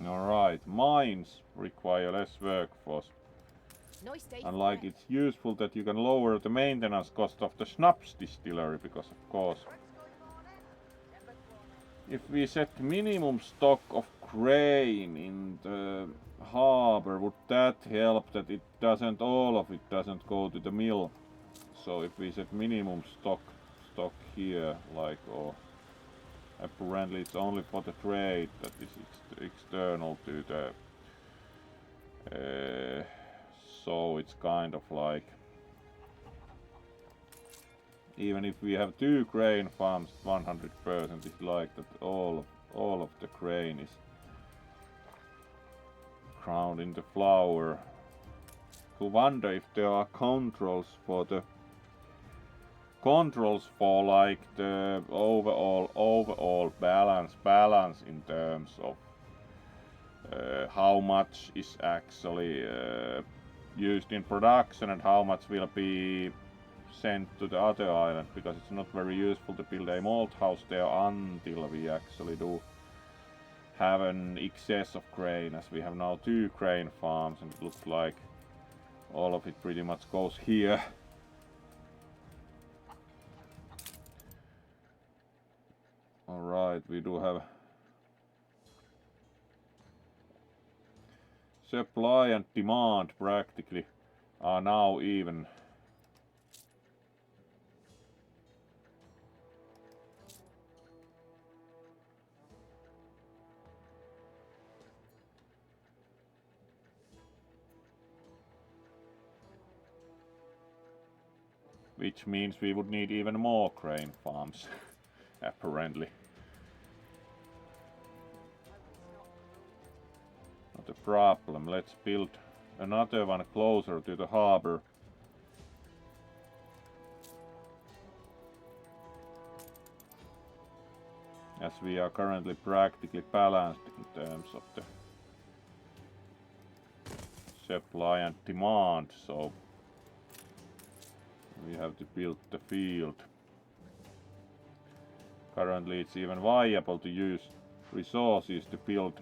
Speaker 1: Alright, mines require less workforce.
Speaker 2: Nice day.
Speaker 1: And like it's useful that you can lower the maintenance cost of the schnapps distillery, because of course if we set minimum stock of grain in the harbor, would that help that it doesn't, all of it doesn't go to the mill? So if we set minimum stock here, like, or apparently it's only for the trade that is external to the so it's kind of like, even if we have 2 grain farms, 100% is like that all of the grain is ground in the flour. To wonder if there are controls for like the overall balance in terms of how much is actually used in production and how much will be sent to the other island, because it's not very useful to build a malt house there until we actually do have an excess of grain, as we have now 2 grain farms and it looks like all of it pretty much goes here. Alright, we do have supply and demand practically are now even. Which means we would need even more grain farms, apparently. Not a problem. Let's build another one closer to the harbor. As we are currently practically balanced in terms of the supply and demand, so we have to build the field. Currently it's even viable to use resources to build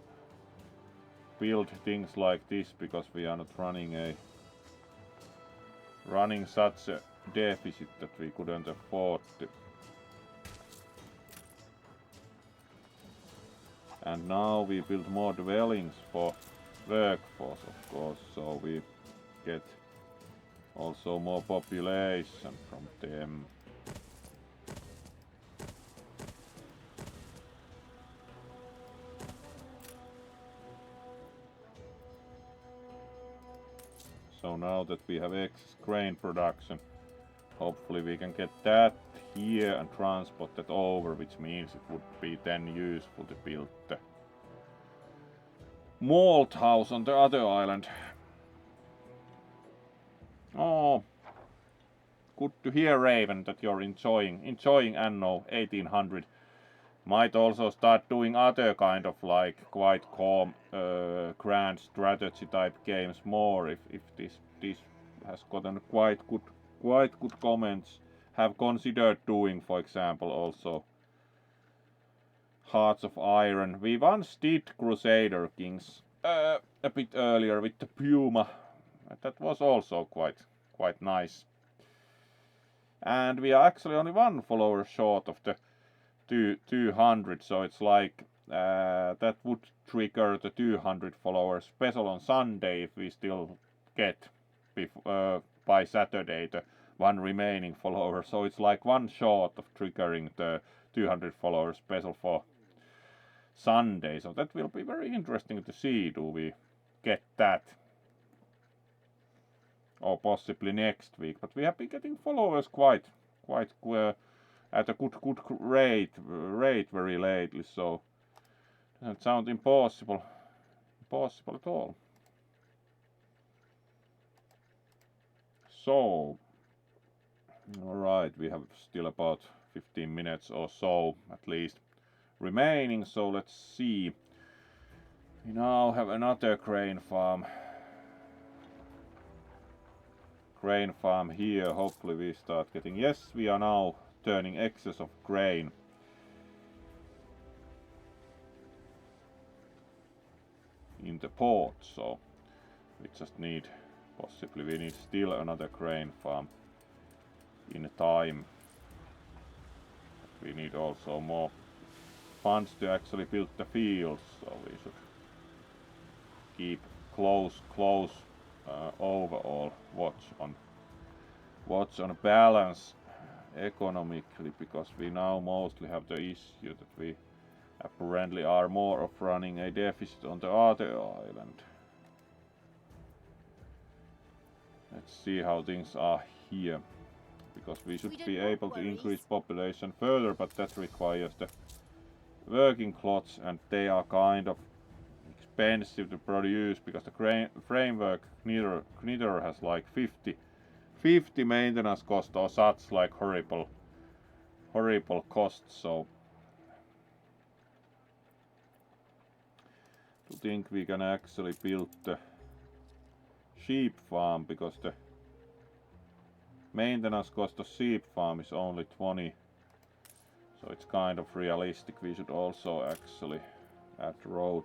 Speaker 1: things like this, because we are not running such a deficit that we couldn't afford to. And now we build more dwellings for workforce, of course, so we get also more population from them. So now that we have excess grain production, hopefully we can get that here and transport that over, which means it would be then useful to build the malt house on the other island. Oh, good to hear, Raven, that you're enjoying Anno 1800. Might also start doing other kind of like quite calm, grand strategy type games more if this has gotten quite good comments have considered doing, for example, also Hearts of Iron. We once did Crusader Kings a bit earlier with the Puma. That was also quite nice. And we are actually only one follower short of the 200, so it's like that would trigger the 200 followers special on Sunday if we still get by Saturday the one remaining follower. So it's like one short of triggering the 200 followers special for Sunday. So that will be very interesting to see. Do we get that? Or possibly next week. But we have been getting followers quite at a good rate very lately. So doesn't sound impossible at all. So, alright, we have still about 15 minutes or so at least remaining, so let's see. We now have another grain farm here. Hopefully we start getting, yes, we are now turning excess of grain in the port, so we just need, possibly we need still another grain farm in time. We need also more funds to actually build the fields, so we should keep close overall watch on balance economically, because we now mostly have the issue that we apparently are more of running a deficit on the other island. Let's see how things are here, because we should be able to increase population further, but that requires the working cloths, and they are kind of expensive to produce, because the framework neither has like 50 maintenance cost or such like horrible costs. So to think we can actually build the sheep farm, because the maintenance cost of sheep farm is only 20, so it's kind of realistic. We should also actually add road.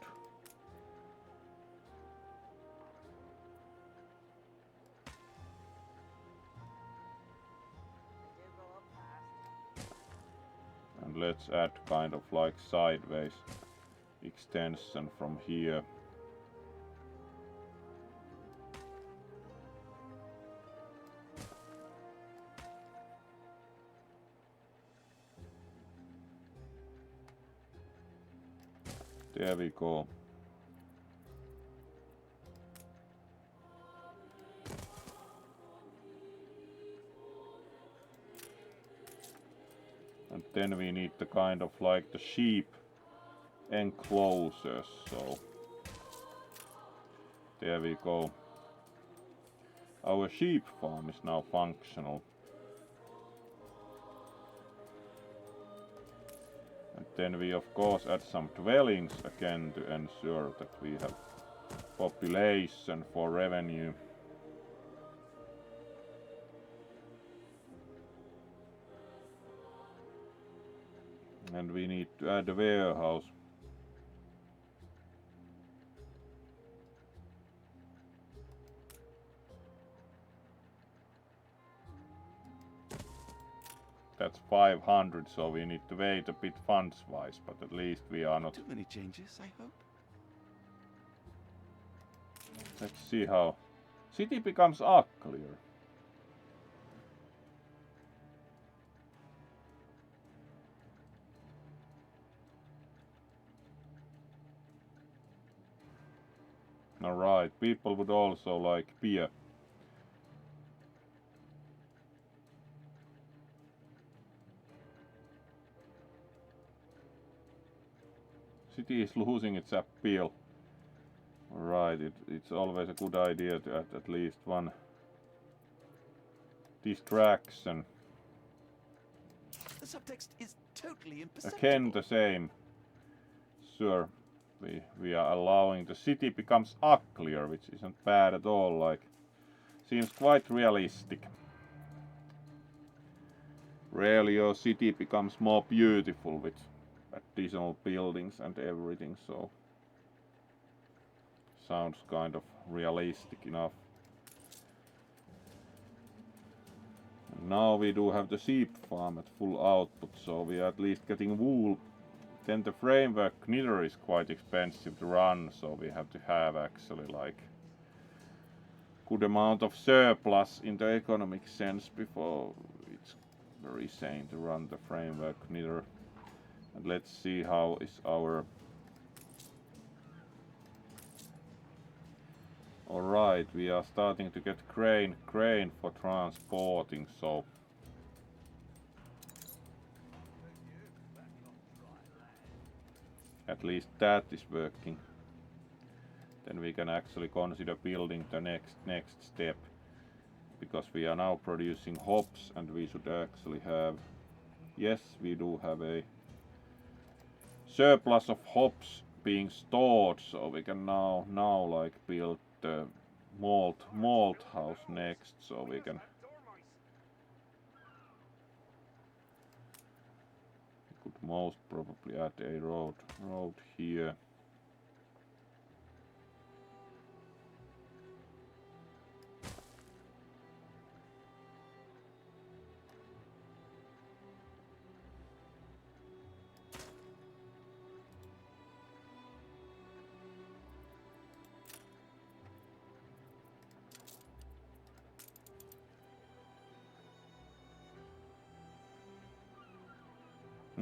Speaker 1: And let's add kind of like sideways extension from here. There we go. And then we need the kind of like the sheep enclosures, so there we go. Our sheep farm is now functional. And then we of course add some dwellings again to ensure that we have population for revenue. And we need to add a warehouse. That's 500, so we need to wait a bit funds-wise, but at least we are not...
Speaker 4: Too many changes, I hope.
Speaker 1: Let's see how... City becomes uglier. Alright, people would also like beer. City is losing its appeal. Alright, it's always a good idea to add at least one distraction.
Speaker 4: The subtext is totally imperceptible.
Speaker 1: Again the same. Sure, we are allowing the city becomes uglier, which isn't bad at all, like, seems quite realistic. really your city becomes more beautiful with additional buildings and everything, so sounds kind of realistic enough. And now we do have the sheep farm at full output, so we are at least getting wool. Then the framework knither is quite expensive to run, so we have to have actually like good amount of surplus in the economic sense before it's very sane to run the framework knither. And let's see how is our... Alright, we are starting to get crane for transporting, so at least that is working. Then we can actually consider building the next step, because we are now producing hops and we should actually have... Yes, we do have a surplus of hops being stored, so we can now like build the malt house next, so we could most probably add a road here.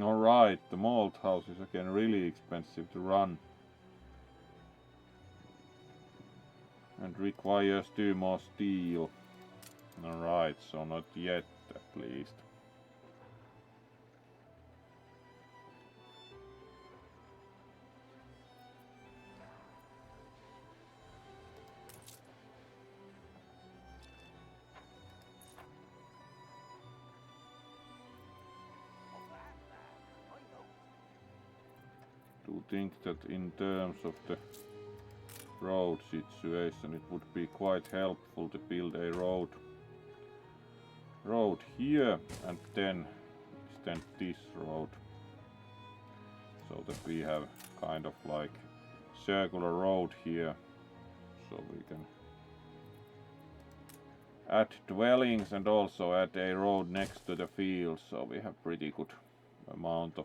Speaker 1: Alright, the malt house is again really expensive to run. And requires 2 more steel. Alright, so not yet at least. Do think that in terms of the road situation it would be quite helpful to build a road here and then extend this road, so that we have kind of like circular road here, so we can add dwellings and also add a road next to the field, so we have pretty good amount of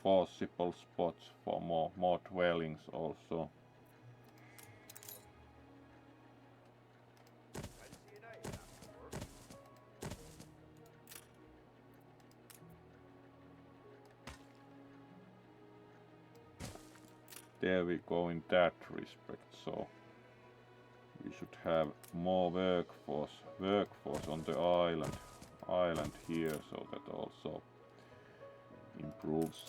Speaker 1: possible spots for more dwellings also. There we go in that respect, so we should have more workforce on the island here, so that also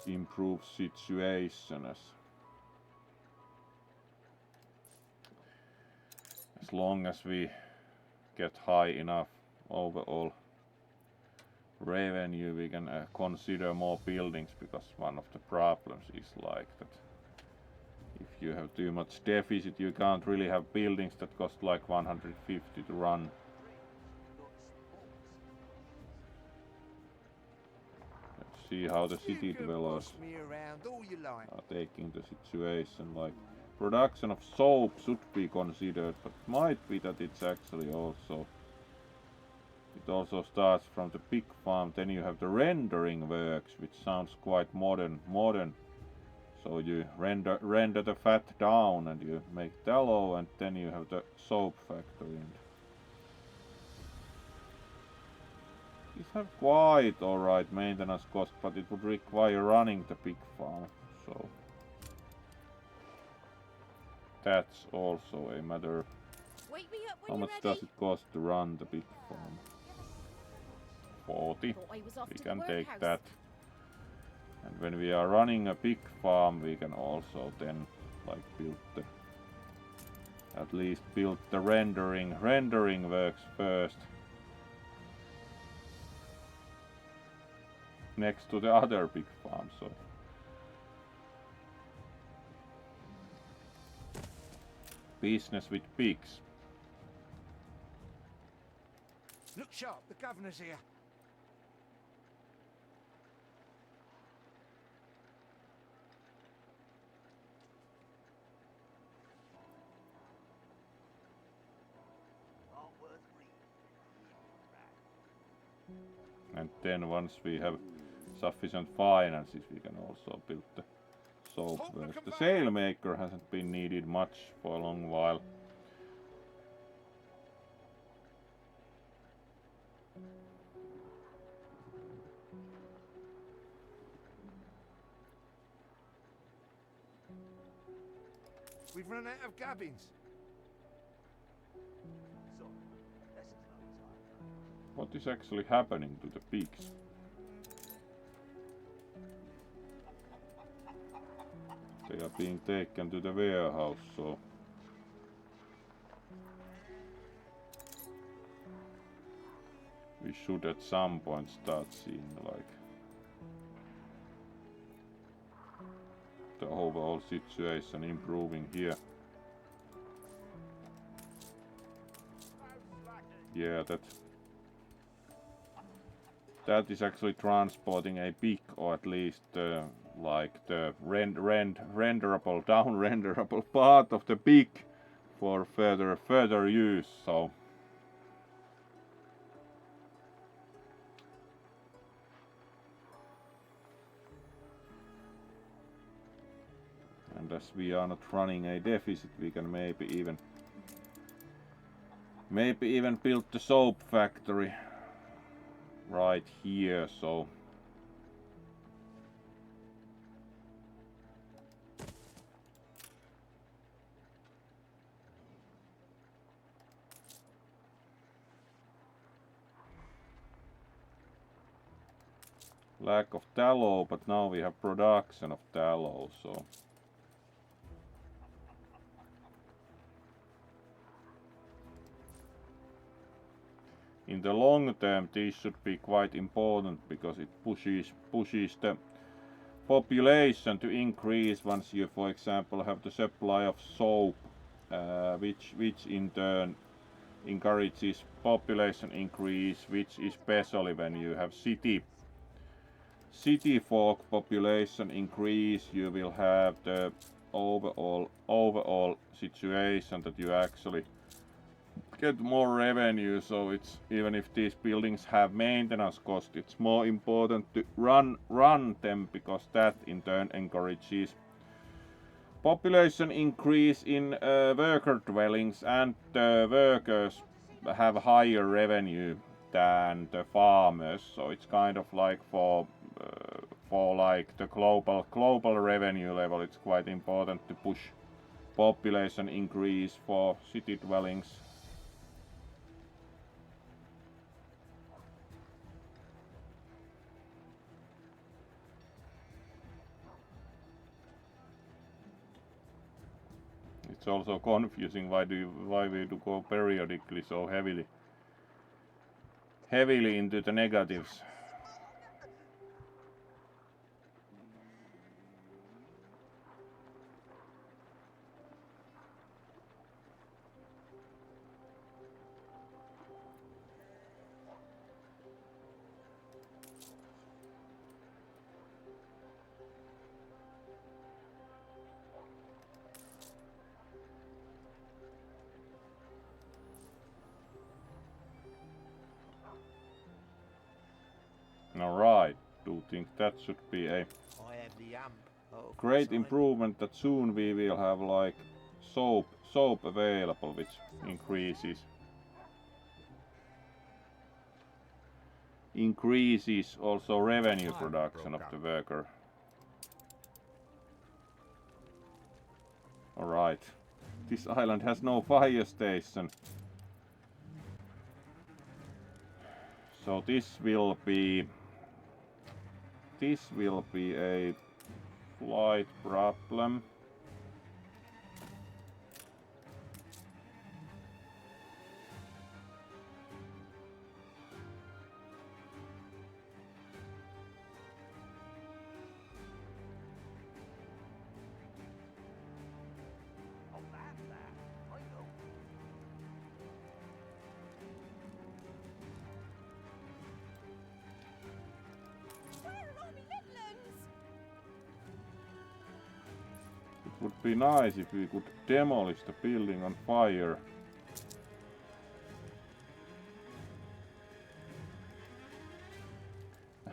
Speaker 1: improves situation as long as we get high enough overall revenue, we can consider more buildings, because one of the problems is like that if you have too much deficit you can't really have buildings that cost like 150 to run. See how the city developers are taking the situation. Like production of soap should be considered, but might be that it's actually also starts from the pig farm. Then you have the rendering works, which sounds quite modern. So you render the fat down and you make tallow, and then you have the soap factory. These have quite alright maintenance cost, but it would require running the pig farm, so that's also a matter.
Speaker 2: Wake me up when
Speaker 1: How
Speaker 2: you're
Speaker 1: much
Speaker 2: ready.
Speaker 1: does it cost to run the pig farm? 40.
Speaker 2: Thought I was off
Speaker 1: We
Speaker 2: to
Speaker 1: can
Speaker 2: the
Speaker 1: take
Speaker 2: workhouse.
Speaker 1: that. And when we are running a pig farm, we can also then like at least build the rendering works first, next to the other pig farm. So business with pigs.
Speaker 5: Look sharp, the governor's here.
Speaker 1: And then once we have sufficient finances, we can also build the soap works. The sailmaker hasn't been needed much for a long while.
Speaker 5: We've run out of cabins.
Speaker 1: What is actually happening to the pigs? They are being taken to the warehouse, so we should at some point start seeing like the overall situation improving here. Yeah, that is actually transporting a pig, or at least like the renderable, down renderable part of the pig for further use. So and as we are not running a deficit, we can maybe even build the soap factory right here. So lack of tallow, but now we have production of tallow, so in the long term this should be quite important, because it pushes the population to increase once you, for example, have the supply of soap, which in turn encourages population increase, which especially when you have city folk population increase, you will have the overall situation that you actually get more revenue. So it's, even if these buildings have maintenance cost, it's more important to run them, because that in turn encourages population increase in worker dwellings, and the workers have higher revenue than the farmers. So it's kind of like for like the global revenue level, it's quite important to push population increase for city dwellings. It's also confusing why we do go periodically so heavily into the negatives. Alright, do you think that should be a
Speaker 5: I have the hump. Oh,
Speaker 1: great
Speaker 5: sorry.
Speaker 1: improvement, that soon we will have like soap available, which increases also revenue production of the worker. Alright, this island has no fire station, so this will be a slight problem.
Speaker 2: Where are all the Midlands?
Speaker 1: It would be nice if we could demolish the building on fire.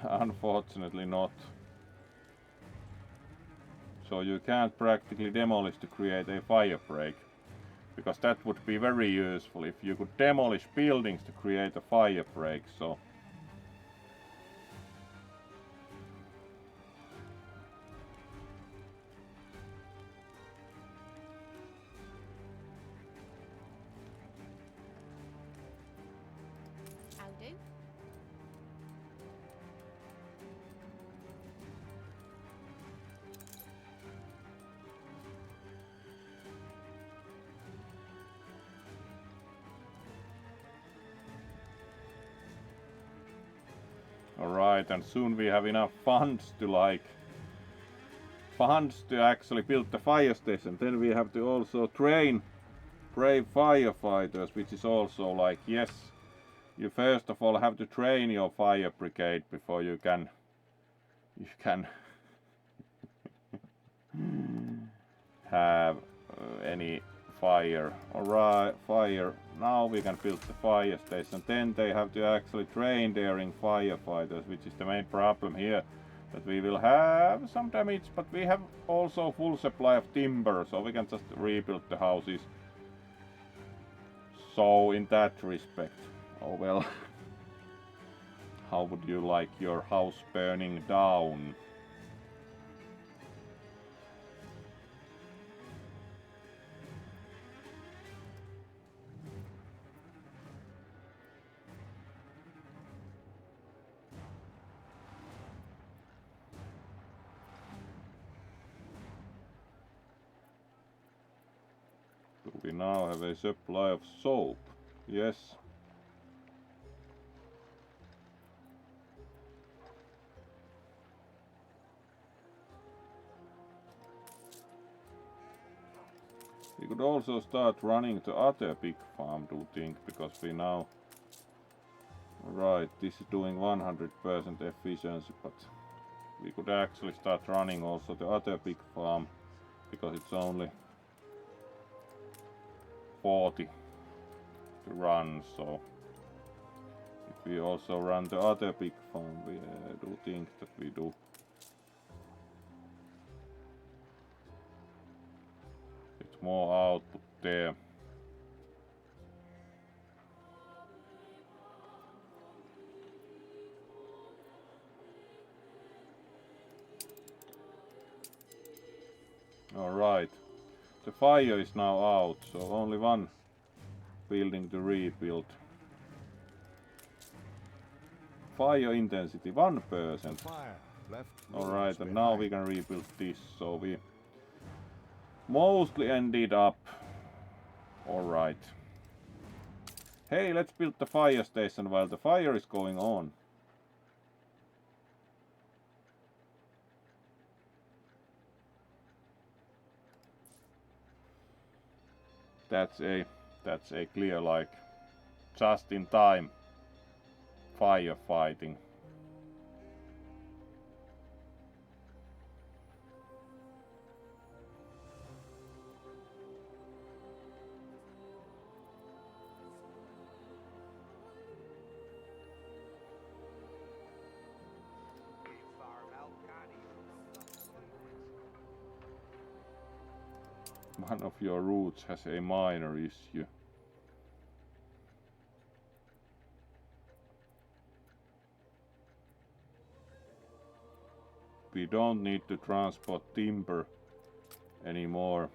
Speaker 1: Unfortunately not. So you can't practically demolish to create a fire break. Because that would be very useful if you could demolish buildings to create a fire break. So
Speaker 2: How do?
Speaker 1: alright, and soon we have enough funds to actually build the fire station. Then we have to also train brave firefighters, which is also like, yes, you first of all have to train your fire brigade before you can have any fire. Alright, fire. Now we can build the fire station. Then they have to actually train daring firefighters, which is the main problem here. That we will have some damage, but we have also full supply of timber, so we can just rebuild the houses. So in that respect, oh well, how would you like your house burning down? Do we now have a supply of soap? Yes. We could also start running the other big farm, do you think, because we now... Right, this is doing 100% efficiency, but we could actually start running also the other big farm, because it's only 40 to run, so if we also run the other big farm, we do think that we do. It's more output there. Alright, the fire is now out, so only one building to rebuild. Fire intensity 1%.
Speaker 3: Fire left.
Speaker 1: Alright, and now we can rebuild this, so we mostly ended up alright. Hey, let's build the fire station while the fire is going on. That's a clear, like, just in time firefighting. One of your routes has a minor issue. We don't need to transport timber anymore.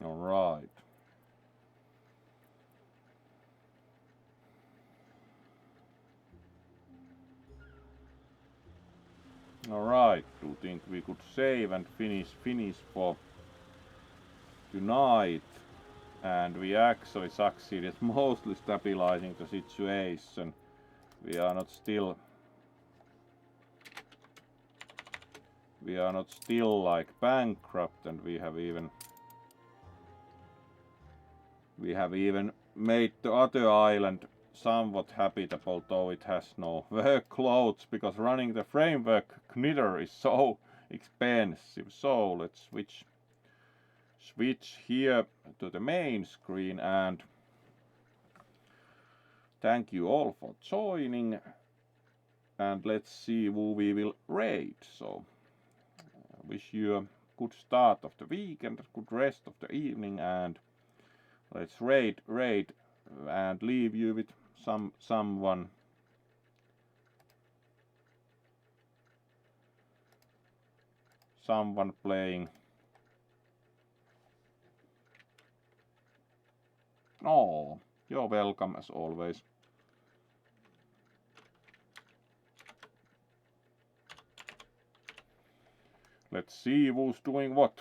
Speaker 1: All right. Alright, do you think we could save and finish for tonight? And we actually succeeded mostly stabilizing the situation. We are not still like bankrupt, and we have even made the other island somewhat habitable, though it has no workloads, because running the framework knitter is so expensive. So let's switch here to the main screen, and thank you all for joining, and let's see who we will raid. So wish you a good start of the week and a good rest of the evening, and let's raid and leave you with someone playing. Oh, you're welcome as always. Let's see who's doing what.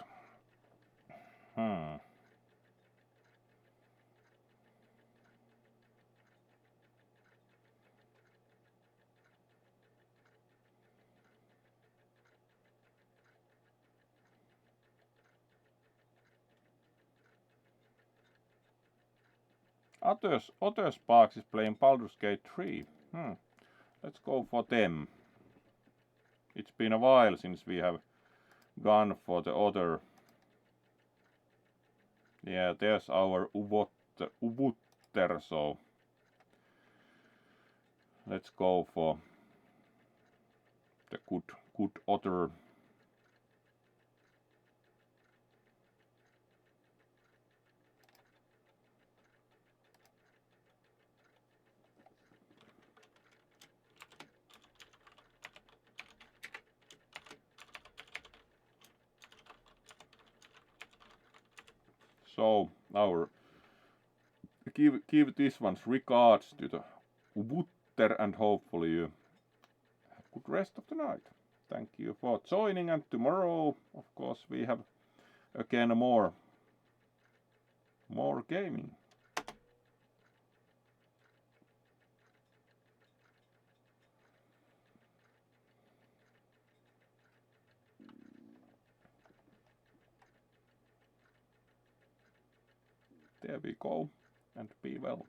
Speaker 1: Other Sparks is playing Baldur's Gate 3. Let's go for them. It's been a while since we have gone for the other. Yeah, there's our Uvutter, so let's go for the good other. So our give this one's regards to the Uvutter, and hopefully you have a good rest of the night. Thank you for joining, and tomorrow, of course, we have again more gaming. There we go, and be well.